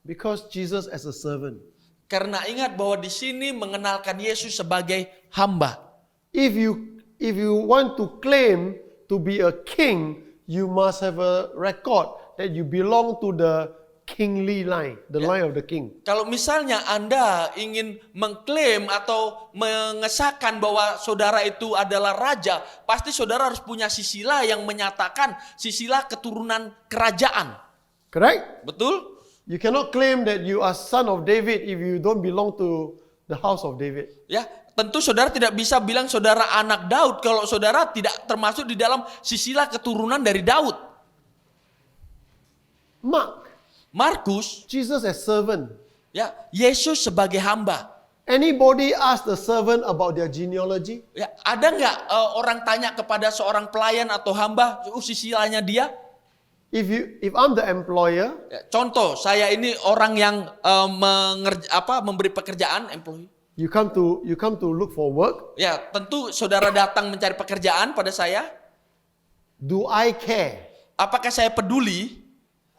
S1: Because Jesus as a servant.
S2: Karena ingat bahwa di sini mengenalkan Yesus sebagai hamba.
S1: If you want to claim to be a king, you must have a record that you belong to the kingly line, the line of the king.
S2: Kalau misalnya Anda ingin mengklaim atau mengesahkan bahwa saudara itu adalah raja, pasti saudara harus punya sisilah yang menyatakan sisilah keturunan kerajaan.
S1: Correct?
S2: Betul?
S1: You cannot claim that you are son of David if you don't belong to the house of David.
S2: Ya, tentu saudara tidak bisa bilang saudara anak Daud kalau saudara tidak termasuk di dalam sisilah keturunan dari Daud. Markus,
S1: Jesus as servant.
S2: ya, Yesus sebagai hamba.
S1: Anybody ask the servant about their genealogy?
S2: Ya, ada nggak orang tanya kepada seorang pelayan atau hamba, sisilahnya dia?
S1: If I'm the employer,
S2: Ya, contoh, saya ini orang yang memberi pekerjaan, employee.
S1: you come to look for work.
S2: Ya, tentu saudara datang mencari pekerjaan pada saya.
S1: Do I care
S2: Apakah saya peduli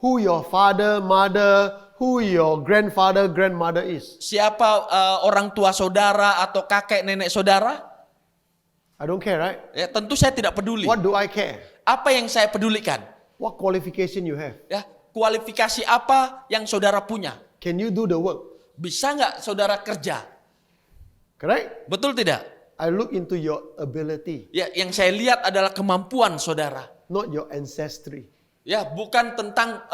S1: who your father, mother, who your grandfather, grandmother is?
S2: siapa orang tua saudara atau kakek nenek saudara?
S1: I don't care, right?
S2: Ya, tentu saya tidak peduli.
S1: What do I care?
S2: Apa yang saya pedulikan?
S1: What qualification you have?
S2: Ya, kualifikasi apa yang saudara punya?
S1: Can you do the work?
S2: Bisa nggak saudara kerja?
S1: Correct?
S2: Betul tidak?
S1: I look into your ability,
S2: Ya, yang saya lihat adalah kemampuan saudara.
S1: not your ancestry.
S2: Ya, bukan tentang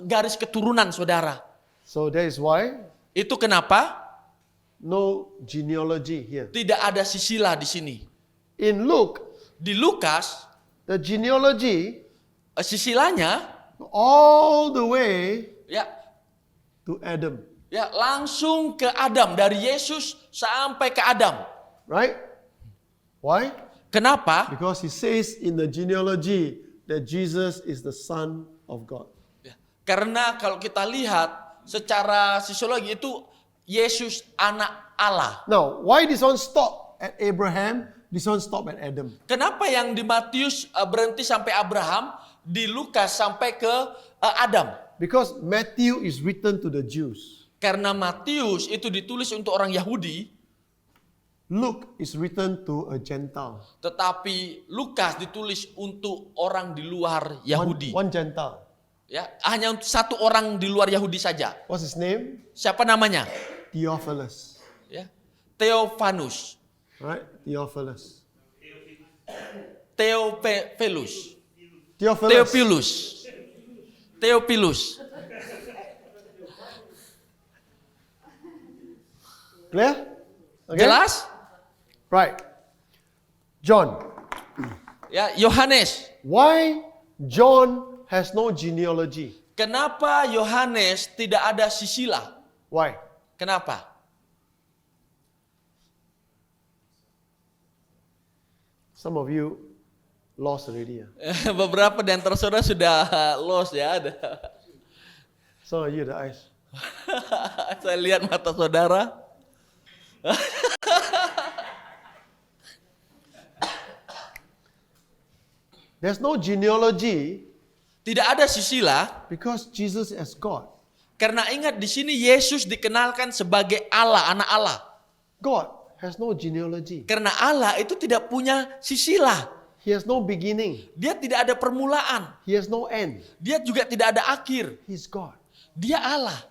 S2: garis keturunan saudara.
S1: So that is why
S2: Itu kenapa
S1: no genealogy here.
S2: tidak ada sisilah di sini.
S1: In Luke,
S2: Di Lukas,
S1: the genealogy
S2: sisilahnya
S1: all the way
S2: ya
S1: to Adam,
S2: ya langsung ke Adam, dari Yesus sampai ke Adam.
S1: right? Why?
S2: Kenapa?
S1: Because he says in the genealogy that Jesus is the Son of God.
S2: Ya, karena kalau kita lihat secara sisiologi itu Yesus anak Allah.
S1: Now, why this one stop at Abraham? This one stop at Adam.
S2: Kenapa yang di Matius berhenti sampai Abraham, di Lukas sampai ke Adam?
S1: Because Matthew is written to the Jews.
S2: Karena Matius itu ditulis untuk orang Yahudi,
S1: Luke is written to a Gentile.
S2: tetapi Lukas ditulis untuk orang di luar Yahudi.
S1: One Gentile.
S2: Ya, hanya untuk satu orang di luar Yahudi saja.
S1: What's his name?
S2: Siapa namanya?
S1: Theophilus.
S2: Ya, Theophanus,
S1: Right? Theophilus.
S2: Theophilus,
S1: Theophilus.
S2: Theophilus.
S1: Clear? Okay?
S2: Jelas?
S1: Right. John.
S2: Ya, Yohanes.
S1: Why John has no genealogy?
S2: Kenapa Yohanes tidak ada sisilah?
S1: Why?
S2: Kenapa?
S1: Some of you lost already.
S2: Beberapa di antara saudara sudah lost ya.
S1: Some of you the eyes.
S2: Saya lihat mata saudara.
S1: There's no genealogy
S2: Tidak ada sisilah
S1: because Jesus is God.
S2: karena ingat di sini Yesus dikenalkan sebagai Allah, anak Allah.
S1: God has no genealogy.
S2: Karena Allah itu tidak punya sisilah.
S1: He has no beginning.
S2: Dia tidak ada permulaan.
S1: He has no end.
S2: Dia juga tidak ada akhir.
S1: He's God.
S2: Dia Allah.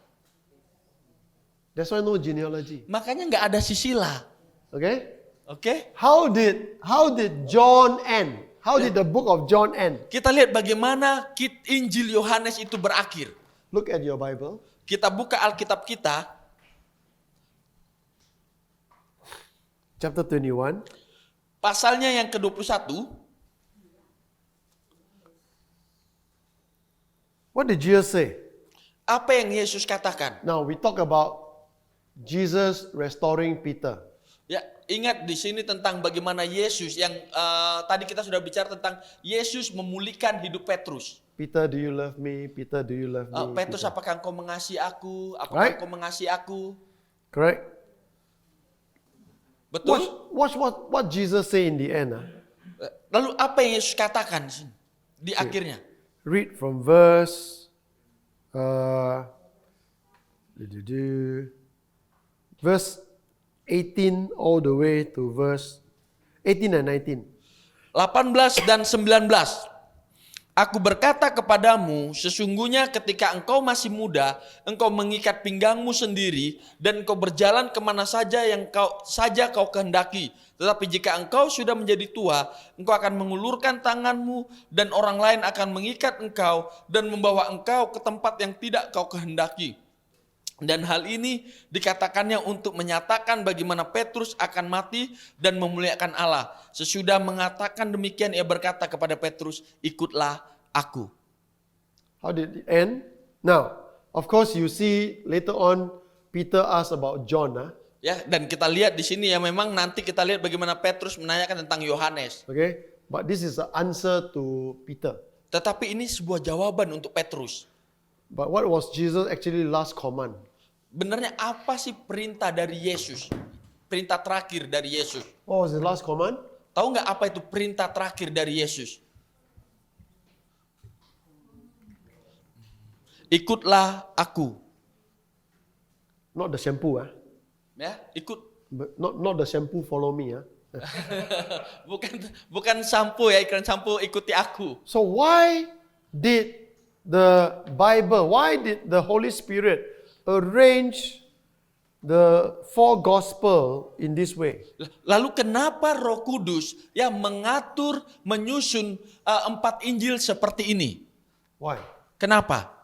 S1: That's why no genealogy.
S2: Makanya nggak ada sisilah.
S1: Okay?
S2: Oke?
S1: How did John end? How did the book of John end?
S2: Kita lihat bagaimana Injil Yohanes itu berakhir.
S1: Look at your Bible.
S2: Kita buka Alkitab kita,
S1: Chapter 21.
S2: pasalnya yang ke-21.
S1: What did Jesus say?
S2: Apa yang Yesus katakan?
S1: Now we talk about Jesus restoring Peter.
S2: Ya, ingat di sini tentang bagaimana Yesus yang tadi kita sudah bicara tentang Yesus memulihkan hidup Petrus.
S1: Peter, do you love me? Peter, do you love me?
S2: Petrus,
S1: Peter.
S2: apakah engkau mengasihi aku? Apakah
S1: Right.
S2: engkau mengasihi aku?
S1: Correct?
S2: Betul?
S1: Watch what Jesus say in the end.
S2: Lalu apa yang Yesus katakan di sini? Di akhirnya.
S1: Read from verse verse 18 all the way to verse 18 and 19.
S2: 18 dan 19. Aku berkata kepadamu, sesungguhnya ketika engkau masih muda, engkau mengikat pinggangmu sendiri, dan engkau berjalan kemana saja yang kau kehendaki. Tetapi jika engkau sudah menjadi tua, engkau akan mengulurkan tanganmu, dan orang lain akan mengikat engkau, dan membawa engkau ke tempat yang tidak kau kehendaki. Dan hal ini dikatakannya untuk menyatakan bagaimana Petrus akan mati dan memuliakan Allah. Sesudah mengatakan demikian, ia berkata kepada Petrus, ikutlah aku.
S1: How did it end? Now, of course you see later on Peter asked about John.
S2: Ya, dan kita lihat di sini ya, memang nanti kita lihat bagaimana Petrus menanyakan tentang Yohanes.
S1: Okay, but this is the answer to Peter.
S2: Tetapi ini sebuah jawaban untuk Petrus.
S1: But what was Jesus actually last command?
S2: Benarnya apa sih perintah dari Yesus? Perintah terakhir dari Yesus.
S1: What was the last command?
S2: Tahu nggak apa itu perintah terakhir dari Yesus? Ikutlah aku.
S1: Not the shampoo,
S2: Ya, ikut.
S1: But not the shampoo follow me,
S2: bukan sampo ya, iklan sampo ikuti aku.
S1: So why did the Bible, why did the Holy Spirit arrange the four gospel in this way?
S2: Lalu kenapa Roh Kudus yang mengatur, menyusun 4 Injil seperti ini?
S1: Why?
S2: Kenapa?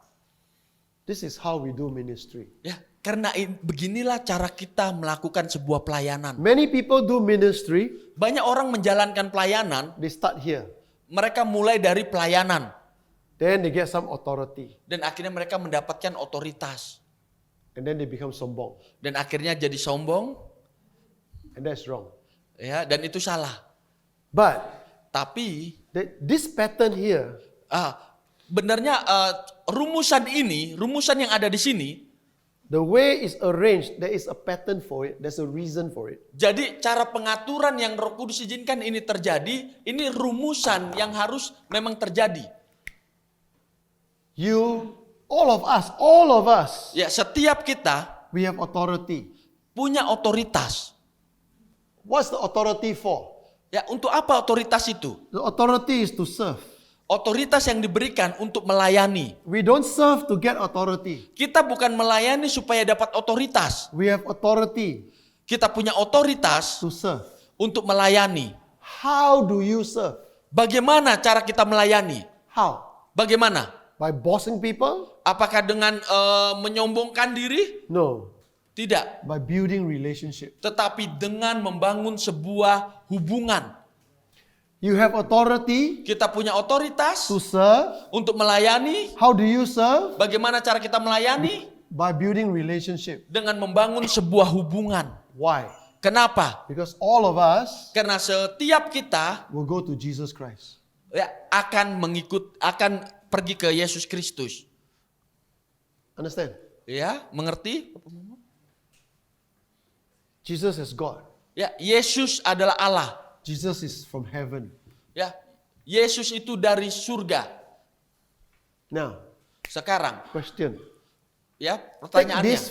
S1: This is how we do ministry.
S2: Ya, karena beginilah cara kita melakukan sebuah pelayanan.
S1: Many people do ministry,
S2: Banyak orang menjalankan pelayanan,
S1: they start here.
S2: mereka mulai dari pelayanan.
S1: Then they get some authority.
S2: Dan akhirnya mereka mendapatkan otoritas.
S1: And then they become sombong.
S2: Dan akhirnya jadi sombong,
S1: And that's wrong.
S2: ya, dan itu salah.
S1: But
S2: Tapi
S1: this pattern here,
S2: benarnya rumusan yang ada di sini,
S1: the way it's arranged, there is a pattern for it. There's a reason for it.
S2: jadi cara pengaturan yang Roh Kudus izinkan ini terjadi, ini rumusan yang harus memang terjadi.
S1: All of us,
S2: Ya, setiap kita
S1: we have authority.
S2: punya otoritas.
S1: What's the authority for?
S2: Ya, untuk apa otoritas itu?
S1: The authority is to serve.
S2: Otoritas yang diberikan untuk melayani.
S1: We don't serve to get authority.
S2: Kita bukan melayani supaya dapat otoritas.
S1: We have authority
S2: Kita punya otoritas
S1: to serve.
S2: untuk melayani.
S1: How do you serve?
S2: Bagaimana cara kita melayani?
S1: How?
S2: Bagaimana?
S1: By bossing people?
S2: Apakah dengan menyombongkan diri?
S1: No.
S2: Tidak.
S1: By building relationship.
S2: Tetapi dengan membangun sebuah hubungan.
S1: You have authority
S2: Kita punya otoritas
S1: to serve.
S2: untuk melayani.
S1: How do you serve?
S2: Bagaimana cara kita melayani?
S1: By building relationship.
S2: Dengan membangun sebuah hubungan.
S1: Why?
S2: Kenapa?
S1: Because all of us
S2: Karena setiap kita
S1: will go to Jesus Christ.
S2: ya, akan pergi ke Yesus Kristus.
S1: Understand?
S2: Ya, mengerti?
S1: Jesus is God.
S2: Ya, Yesus adalah Allah.
S1: Jesus is from heaven.
S2: Ya, Yesus itu dari surga.
S1: Now,
S2: Sekarang,
S1: question.
S2: ya,
S1: Take
S2: pertanyaannya.
S1: this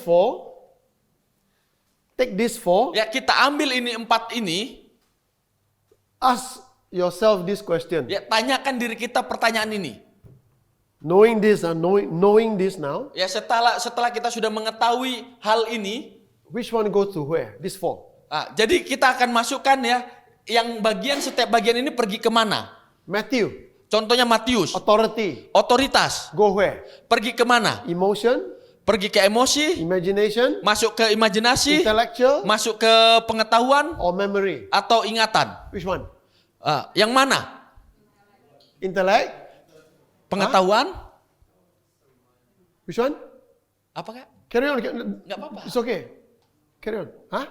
S1: for,
S2: Ya, kita ambil ini 4 ini,
S1: ask yourself this question.
S2: ya, tanyakan diri kita pertanyaan ini.
S1: Knowing this now,
S2: Ya, setelah kita sudah mengetahui hal ini,
S1: which one goes to where? This 4.
S2: jadi kita akan masukkan ya, yang setiap bagian ini pergi kemana?
S1: Matthew,
S2: Contohnya Matius,
S1: authority.
S2: otoritas,
S1: Go where?
S2: pergi kemana?
S1: Emotion,
S2: Pergi ke emosi,
S1: imagination,
S2: masuk ke imajinasi,
S1: intellectual,
S2: masuk ke pengetahuan,
S1: or memory?
S2: atau ingatan.
S1: Which one?
S2: Yang mana?
S1: Intellect?
S2: Pengetahuan?
S1: Which one?
S2: Apa kak?
S1: Carry on.
S2: Nggak apa-apa.
S1: It's okay. Carry on. Huh?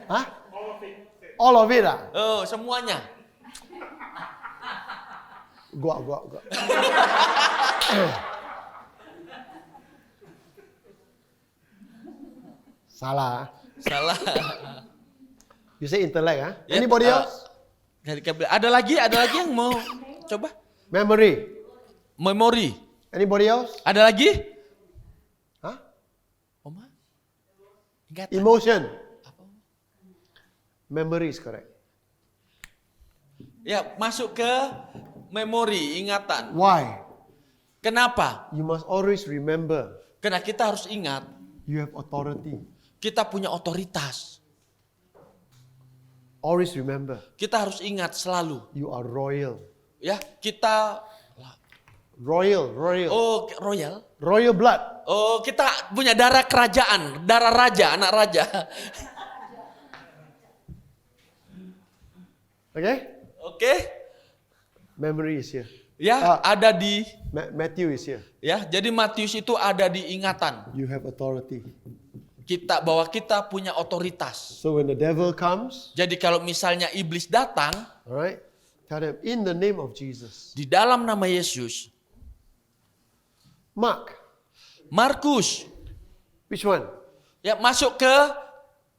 S1: Huh? All of it.
S2: Oh, semuanya.
S1: Gua. Salah.
S2: Salah.
S1: You say intellect, huh?
S2: Ya,
S1: Anybody else?
S2: Ada lagi yang mau coba?
S1: Memory.
S2: Memori.
S1: Anybody else?
S2: Ada lagi?
S1: Huh?
S2: Oma? Ingatan.
S1: Emotion.
S2: Apa?
S1: Memory is correct.
S2: Ya, masuk ke memori, ingatan.
S1: Why?
S2: Kenapa?
S1: You must always remember
S2: Karena kita harus ingat,
S1: you have authority.
S2: kita punya otoritas.
S1: Always remember
S2: Kita harus ingat selalu.
S1: you are royal.
S2: Ya, kita
S1: Royal.
S2: royal.
S1: Royal blood.
S2: Oh, kita punya darah kerajaan, darah raja, anak raja.
S1: Okay?
S2: Oke?
S1: Memory is here.
S2: Ya, ada di
S1: Matthew is here.
S2: ya. Jadi Matius itu ada di ingatan.
S1: You have authority.
S2: Bahwa kita punya otoritas.
S1: So when the devil comes,
S2: Jadi kalau misalnya iblis datang
S1: all right, tell them in the name of Jesus.
S2: di dalam nama Yesus,
S1: Mark,
S2: Markus,
S1: which one?
S2: ya masuk ke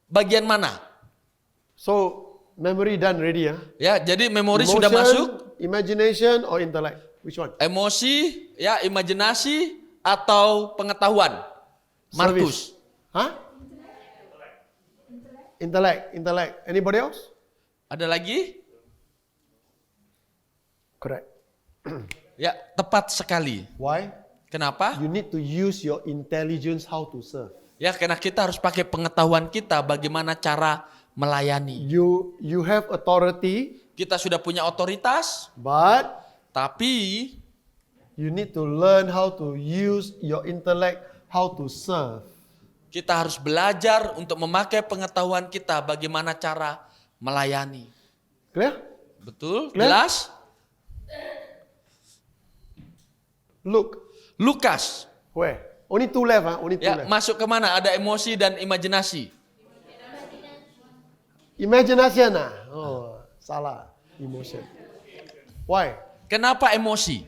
S2: bagian mana?
S1: So memory done already, huh?
S2: Ya, jadi memori sudah masuk,
S1: imagination or intellect? Which one?
S2: emosi, ya imajinasi atau pengetahuan. Markus.
S1: Service. Huh? Intellect. Anybody else?
S2: Ada lagi?
S1: Correct.
S2: Ya, tepat sekali.
S1: Why?
S2: Kenapa?
S1: You need to use your intelligence how to serve.
S2: Ya, karena kita harus pakai pengetahuan kita bagaimana cara melayani.
S1: You have authority,
S2: Kita sudah punya otoritas,
S1: but
S2: tapi
S1: you need to learn how to use your intellect how to serve.
S2: kita harus belajar untuk memakai pengetahuan kita bagaimana cara melayani.
S1: Clear?
S2: Betul?
S1: Clear?
S2: Jelas?
S1: Look,
S2: Lukas.
S1: where? Only two left, huh? Only two
S2: Ya,
S1: left.
S2: masuk ke mana? Ada emosi dan imajinasi.
S1: Imagination, ah? Oh, salah. Emotion. Why?
S2: Kenapa emosi?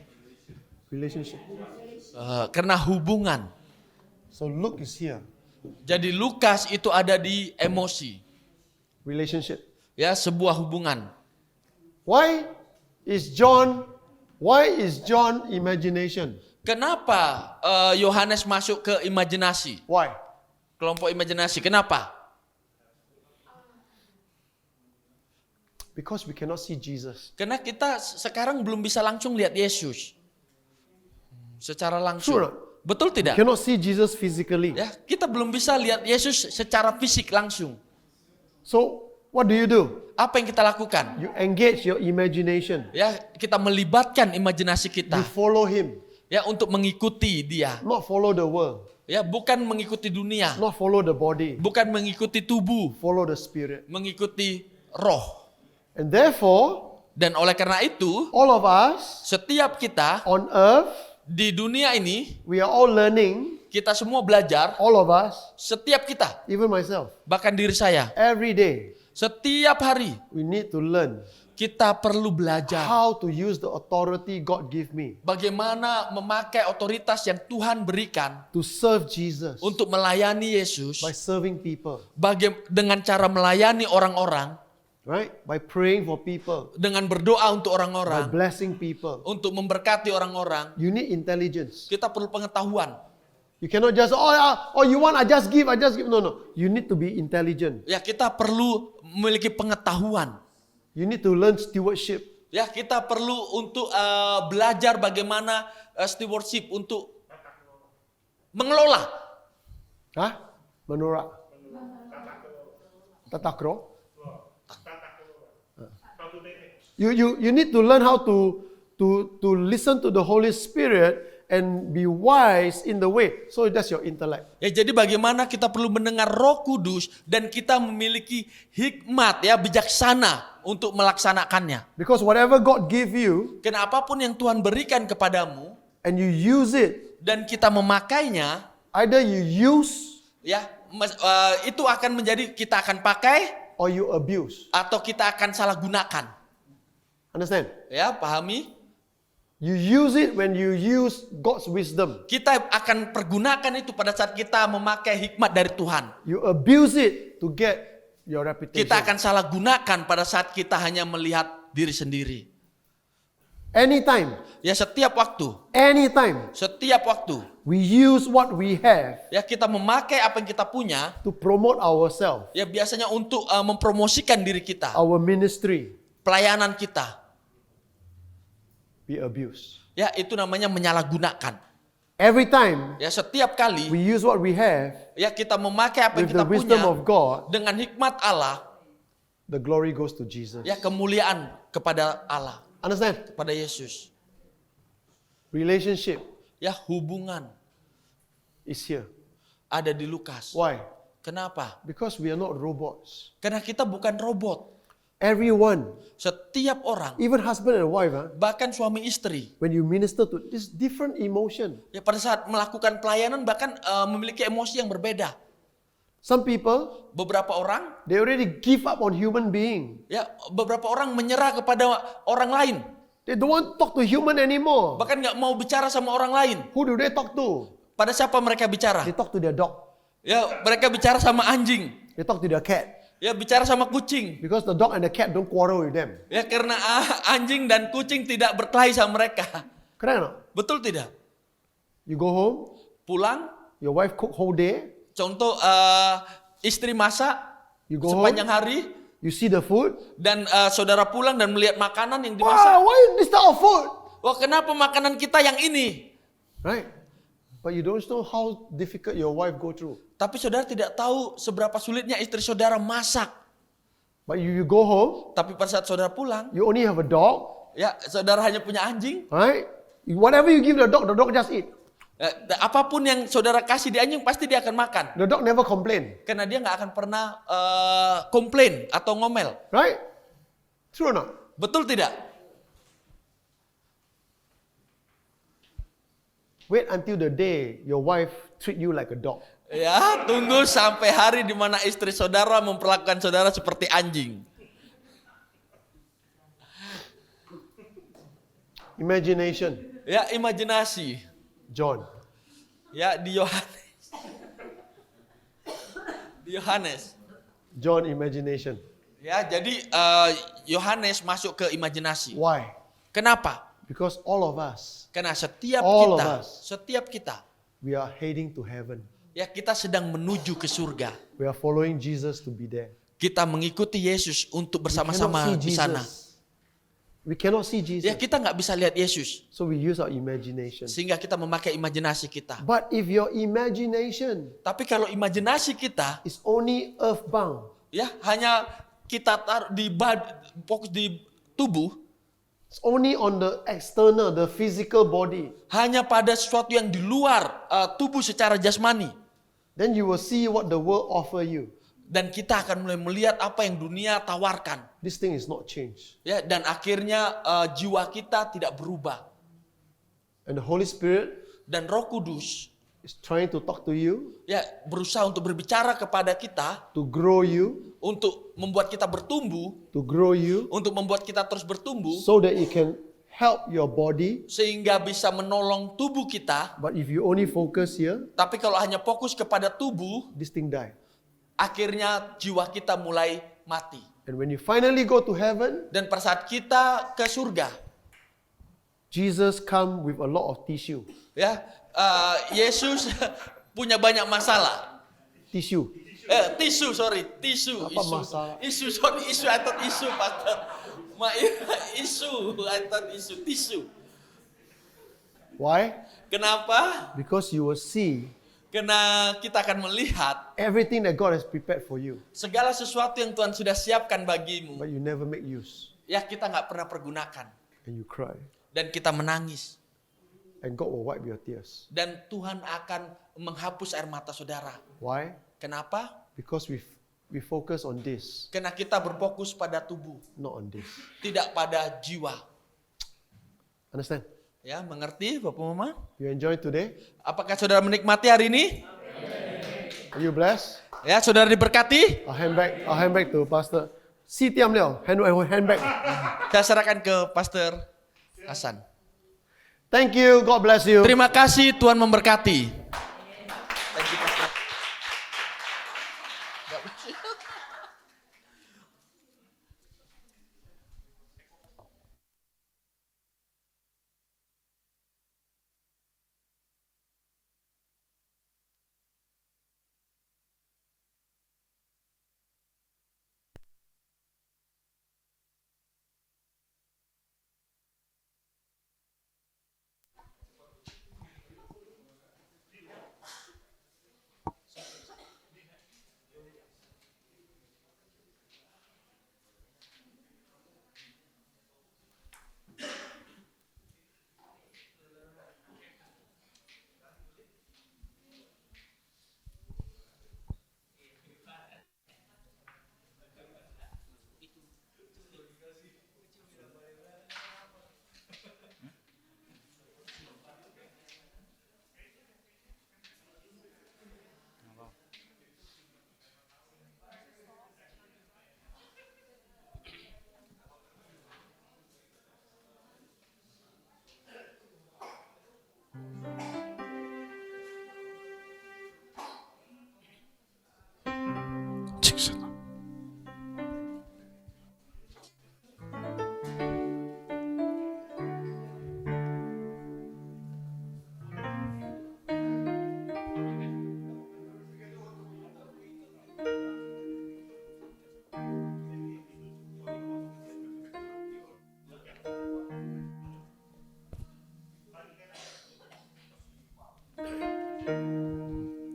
S1: Relationship.
S2: Karena hubungan.
S1: So look is here.
S2: Jadi Lukas itu ada di emosi.
S1: Relationship.
S2: Ya, sebuah hubungan.
S1: Why is John imagination?
S2: Kenapa Yohanes masuk ke imajinasi?
S1: Why?
S2: Kelompok imajinasi. Kenapa?
S1: Because we cannot see Jesus.
S2: Karena kita sekarang belum bisa langsung lihat Yesus. Secara langsung.
S1: Sure.
S2: Betul
S1: We
S2: tidak?
S1: cannot see Jesus physically.
S2: Ya, kita belum bisa lihat Yesus secara fisik langsung.
S1: So what do?
S2: Apa yang kita lakukan?
S1: You engage your imagination.
S2: Ya, kita melibatkan imajinasi kita.
S1: You follow him.
S2: Ya, untuk mengikuti dia.
S1: Not follow the world.
S2: Ya, bukan mengikuti dunia.
S1: Not follow the body.
S2: Bukan mengikuti tubuh.
S1: Follow the spirit.
S2: Mengikuti roh.
S1: And therefore,
S2: Dan oleh karena itu,
S1: all of us
S2: setiap kita
S1: on earth,
S2: di dunia ini,
S1: we are all learning.
S2: kita semua belajar.
S1: All of us,
S2: Setiap kita,
S1: even myself,
S2: bahkan diri saya,
S1: every day,
S2: setiap hari
S1: we need to learn
S2: kita perlu belajar
S1: how to use the authority God give me
S2: bagaimana memakai otoritas yang Tuhan berikan
S1: to serve Jesus
S2: untuk melayani Yesus
S1: by serving people,
S2: dengan cara melayani orang-orang,
S1: right? By praying for people,
S2: dengan berdoa untuk
S1: by
S2: orang-orang,
S1: blessing people.
S2: untuk memberkati orang-orang.
S1: You need intelligence.
S2: Kita perlu pengetahuan.
S1: You cannot just, you want, I just give. No. You need to be intelligent.
S2: Ya, kita perlu memiliki pengetahuan.
S1: You need to learn stewardship.
S2: Ya, kita perlu untuk belajar bagaimana stewardship, untuk mengelola.
S1: Hah? Menora. Tatakro. You need to learn how to listen to the Holy Spirit and be wise in the way. So that's your intellect.
S2: Ya, jadi bagaimana kita perlu mendengar Roh Kudus dan kita memiliki hikmat, ya, bijaksana untuk melaksanakannya.
S1: Because whatever God give you
S2: Karena apapun yang Tuhan berikan kepadamu
S1: and you use it,
S2: dan kita memakainya,
S1: either you use
S2: ya, itu akan menjadi kita akan pakai
S1: or you abuse.
S2: atau kita akan salah gunakan.
S1: Understand?
S2: Ya, pahami?
S1: You use it when you use God's wisdom.
S2: Kita akan pergunakan itu pada saat kita memakai hikmat dari Tuhan.
S1: You abuse it to get your reputation.
S2: Kita akan salah gunakan pada saat kita hanya melihat diri sendiri.
S1: Anytime,
S2: Ya setiap waktu,
S1: we use what we have
S2: ya kita memakai apa yang kita punya,
S1: to promote ourselves,
S2: ya biasanya untuk mempromosikan diri kita,
S1: our ministry,
S2: pelayanan kita.
S1: be abused.
S2: Ya itu namanya menyalahgunakan.
S1: Every time
S2: Ya setiap kali,
S1: we use what we have
S2: ya kita memakai apa yang
S1: with
S2: kita
S1: the wisdom
S2: punya
S1: of God,
S2: dengan hikmat Allah,
S1: the glory goes to Jesus.
S2: ya kemuliaan kepada Allah,
S1: Understand?
S2: kepada Yesus.
S1: Relationship
S2: Ya hubungan
S1: is here.
S2: ada di Lukas.
S1: Why?
S2: Kenapa?
S1: Because we are not robots.
S2: Karena kita bukan robot.
S1: Everyone,
S2: Setiap orang,
S1: even husband and wife,
S2: bahkan suami istri,
S1: when you minister to this different emotion.
S2: ya pada saat melakukan pelayanan bahkan memiliki emosi yang berbeda.
S1: Some people,
S2: Beberapa orang,
S1: they already give up on human being.
S2: ya beberapa orang menyerah kepada orang lain.
S1: They don't want to talk to human anymore.
S2: Bahkan nggak mau bicara sama orang lain.
S1: Who do they talk to?
S2: Pada siapa mereka bicara?
S1: They talk to their dog.
S2: Ya mereka bicara sama anjing.
S1: They talk to their cat.
S2: Ya bicara sama kucing.
S1: Because the dog and the cat don't quarrel with them.
S2: Ya karena anjing dan kucing tidak berkelahi sama mereka.
S1: Correct or not?
S2: Betul tidak?
S1: You go home,
S2: Pulang,
S1: your wife cook whole day,
S2: contoh istri masak
S1: you go
S2: sepanjang
S1: home,
S2: hari,
S1: you see the food.
S2: dan saudara pulang dan melihat makanan yang dimasak.
S1: Wow, why this type of food?
S2: Wah kenapa makanan kita yang ini?
S1: Right? But you don't know how difficult your wife go through.
S2: Tapi saudara tidak tahu seberapa sulitnya istri saudara masak.
S1: But you go home,
S2: Tapi pada saat saudara pulang,
S1: you only have a dog,
S2: ya saudara hanya punya anjing.
S1: right? Whatever you give the dog just eat.
S2: Apapun yang saudara kasih di anjing pasti dia akan makan.
S1: The dog never complain,
S2: Karena dia nggak akan pernah komplain atau ngomel.
S1: right? True or not?
S2: Betul tidak?
S1: Wait until the day your wife treat you like a dog.
S2: Ya, tunggu sampai hari di mana istri saudara memperlakukan saudara seperti anjing.
S1: Imagination.
S2: Ya, imajinasi.
S1: John.
S2: Ya, di Yohanes. Di Yohanes.
S1: John imagination.
S2: Ya, jadi Yohanes masuk ke imajinasi.
S1: Why?
S2: Kenapa?
S1: Because all of us,
S2: Karena setiap
S1: All
S2: kita,
S1: of us.
S2: setiap kita,
S1: we are heading to heaven.
S2: ya kita sedang menuju ke surga.
S1: We are following Jesus to be there.
S2: Kita mengikuti Yesus untuk
S1: We cannot
S2: bersama-sama
S1: see
S2: di sana.
S1: Jesus. We cannot see Jesus.
S2: Ya, kita nggak bisa lihat Yesus,
S1: So we use our imagination.
S2: sehingga kita memakai imajinasi kita.
S1: But if your imagination
S2: Tapi kalau imajinasi kita,
S1: is only earthbound,
S2: ya hanya kita taruh fokus di tubuh,
S1: it's only on the external, the physical body,
S2: hanya pada sesuatu yang di luar tubuh secara jasmani,
S1: then you will see what the world offer you.
S2: dan kita akan mulai melihat apa yang dunia tawarkan.
S1: This thing is not changed.
S2: Ya, dan akhirnya jiwa kita tidak berubah.
S1: And the Holy Spirit
S2: Dan Roh Kudus
S1: is trying to talk to you,
S2: ya berusaha untuk berbicara kepada kita,
S1: to grow you,
S2: untuk membuat kita bertumbuh,
S1: to grow you,
S2: untuk membuat kita terus bertumbuh,
S1: so that it can help your body.
S2: sehingga bisa menolong tubuh kita.
S1: But if you only focus here,
S2: Tapi kalau hanya fokus kepada tubuh,
S1: this thing die.
S2: akhirnya jiwa kita mulai mati.
S1: And when you finally go to heaven,
S2: Dan pada saat kita ke surga,
S1: Jesus come with a lot of tissue.
S2: ya Yesus punya banyak masalah.
S1: Tissue.
S2: Tisu, tisu.
S1: Apa masalah?
S2: Isu, I thought isu, Pastor. I thought isu, tisu.
S1: Why?
S2: Kenapa?
S1: Because you will see
S2: Karena kita akan melihat
S1: everything that God has prepared for you,
S2: segala sesuatu yang Tuhan sudah siapkan bagimu.
S1: but you never make use.
S2: Ya kita nggak pernah pergunakan.
S1: And you cry.
S2: Dan kita menangis.
S1: And God will wipe your tears.
S2: Dan Tuhan akan menghapus air mata saudara.
S1: Why?
S2: Kenapa?
S1: Because we focus on this,
S2: Karena kita berfokus pada tubuh,
S1: not on this.
S2: tidak pada jiwa.
S1: Understand?
S2: Ya, mengerti Bapak Mama?
S1: You enjoy today?
S2: Apakah saudara menikmati hari ini?
S1: Are you blessed?
S2: Ya, saudara diberkati?
S1: I'll hand back to Pastor. Si Tiam Liao, hand back.
S2: Saya serahkan ke Pastor Hasan.
S1: Thank you. God bless you.
S2: Terima kasih, Tuhan memberkati. Thank you, Pastor.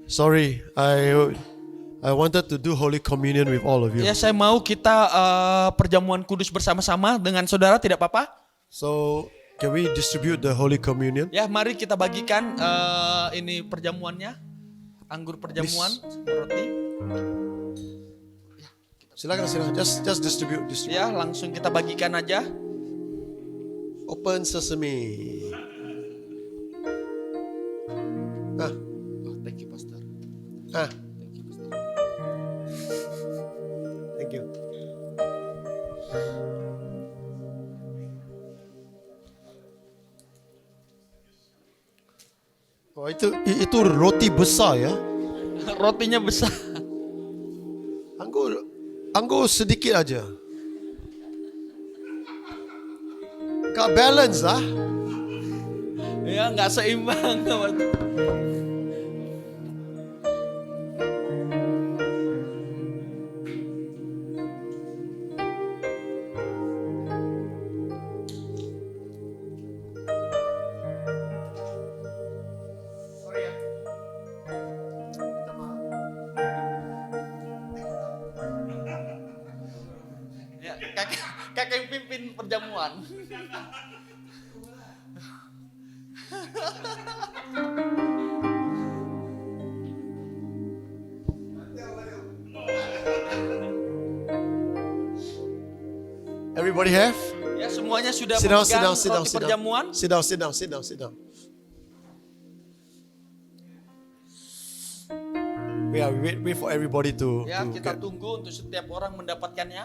S1: Sorry, I wanted to do Holy Communion with all of you.
S2: Ya, saya mau kita perjamuan kudus bersama-sama dengan saudara, tidak apa-apa?
S1: So, can we distribute the Holy Communion?
S2: Ya, mari kita bagikan ini perjamuannya, anggur perjamuan, roti.
S1: Silakan. Just distribute.
S2: Ya, langsung kita bagikan aja.
S1: Open sesame.
S2: Oh, thank you, Pastor.
S1: Thank you, Pastor. Thank you. Oh, itu roti besar ya.
S2: Rotinya besar.
S1: Anggur sedikit aja. Gak balance ah.
S2: Ya, nggak seimbang. Ya, kakak yang pimpin perjamuan.
S1: Everybody have?
S2: Ya, semuanya sudah
S1: Sit down,
S2: memegang
S1: sit down.
S2: roti perjamuan.
S1: Sit down. We wait for everybody to
S2: Ya, kita
S1: get.
S2: tunggu untuk setiap orang mendapatkannya.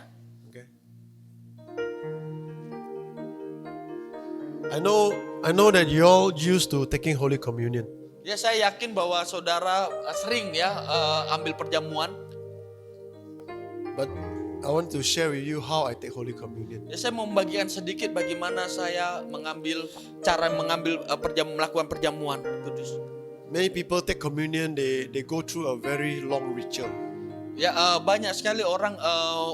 S1: Okay. I know that you all used to taking Holy Communion.
S2: Ya, saya yakin bahwa saudara sering ya ambil perjamuan.
S1: But I want to share with you how I take Holy Communion.
S2: Ya, saya mau membagikan sedikit bagaimana saya cara mengambil melakukan perjamuan kudus.
S1: Many people take communion, they go through a very long ritual.
S2: Ya, banyak sekali orang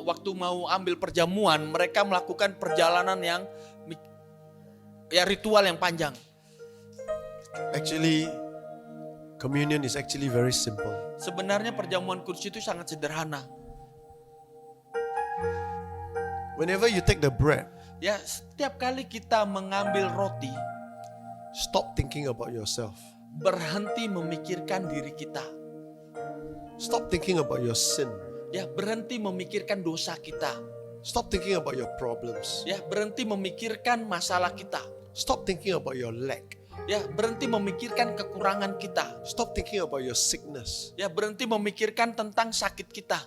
S2: waktu mau ambil perjamuan, mereka melakukan perjalanan yang ritual yang panjang.
S1: Actually, communion is actually very simple.
S2: Sebenarnya perjamuan kudus itu sangat sederhana.
S1: Whenever you take the bread,
S2: Ya, setiap kali kita mengambil roti,
S1: stop thinking about yourself.
S2: berhenti memikirkan diri kita.
S1: Stop thinking about your sin.
S2: Ya, berhenti memikirkan dosa kita.
S1: Stop thinking about your problems.
S2: Ya, berhenti memikirkan masalah kita.
S1: Stop thinking about your lack.
S2: Ya, berhenti memikirkan kekurangan kita.
S1: Stop thinking about your sickness.
S2: Ya, berhenti memikirkan tentang sakit kita.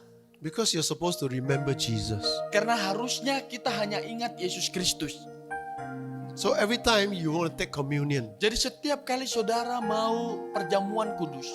S1: Because you're supposed to remember Jesus.
S2: Karena harusnya kita hanya ingat Yesus Kristus.
S1: So every time you want to take communion,
S2: Jadi setiap kali saudara mau perjamuan kudus,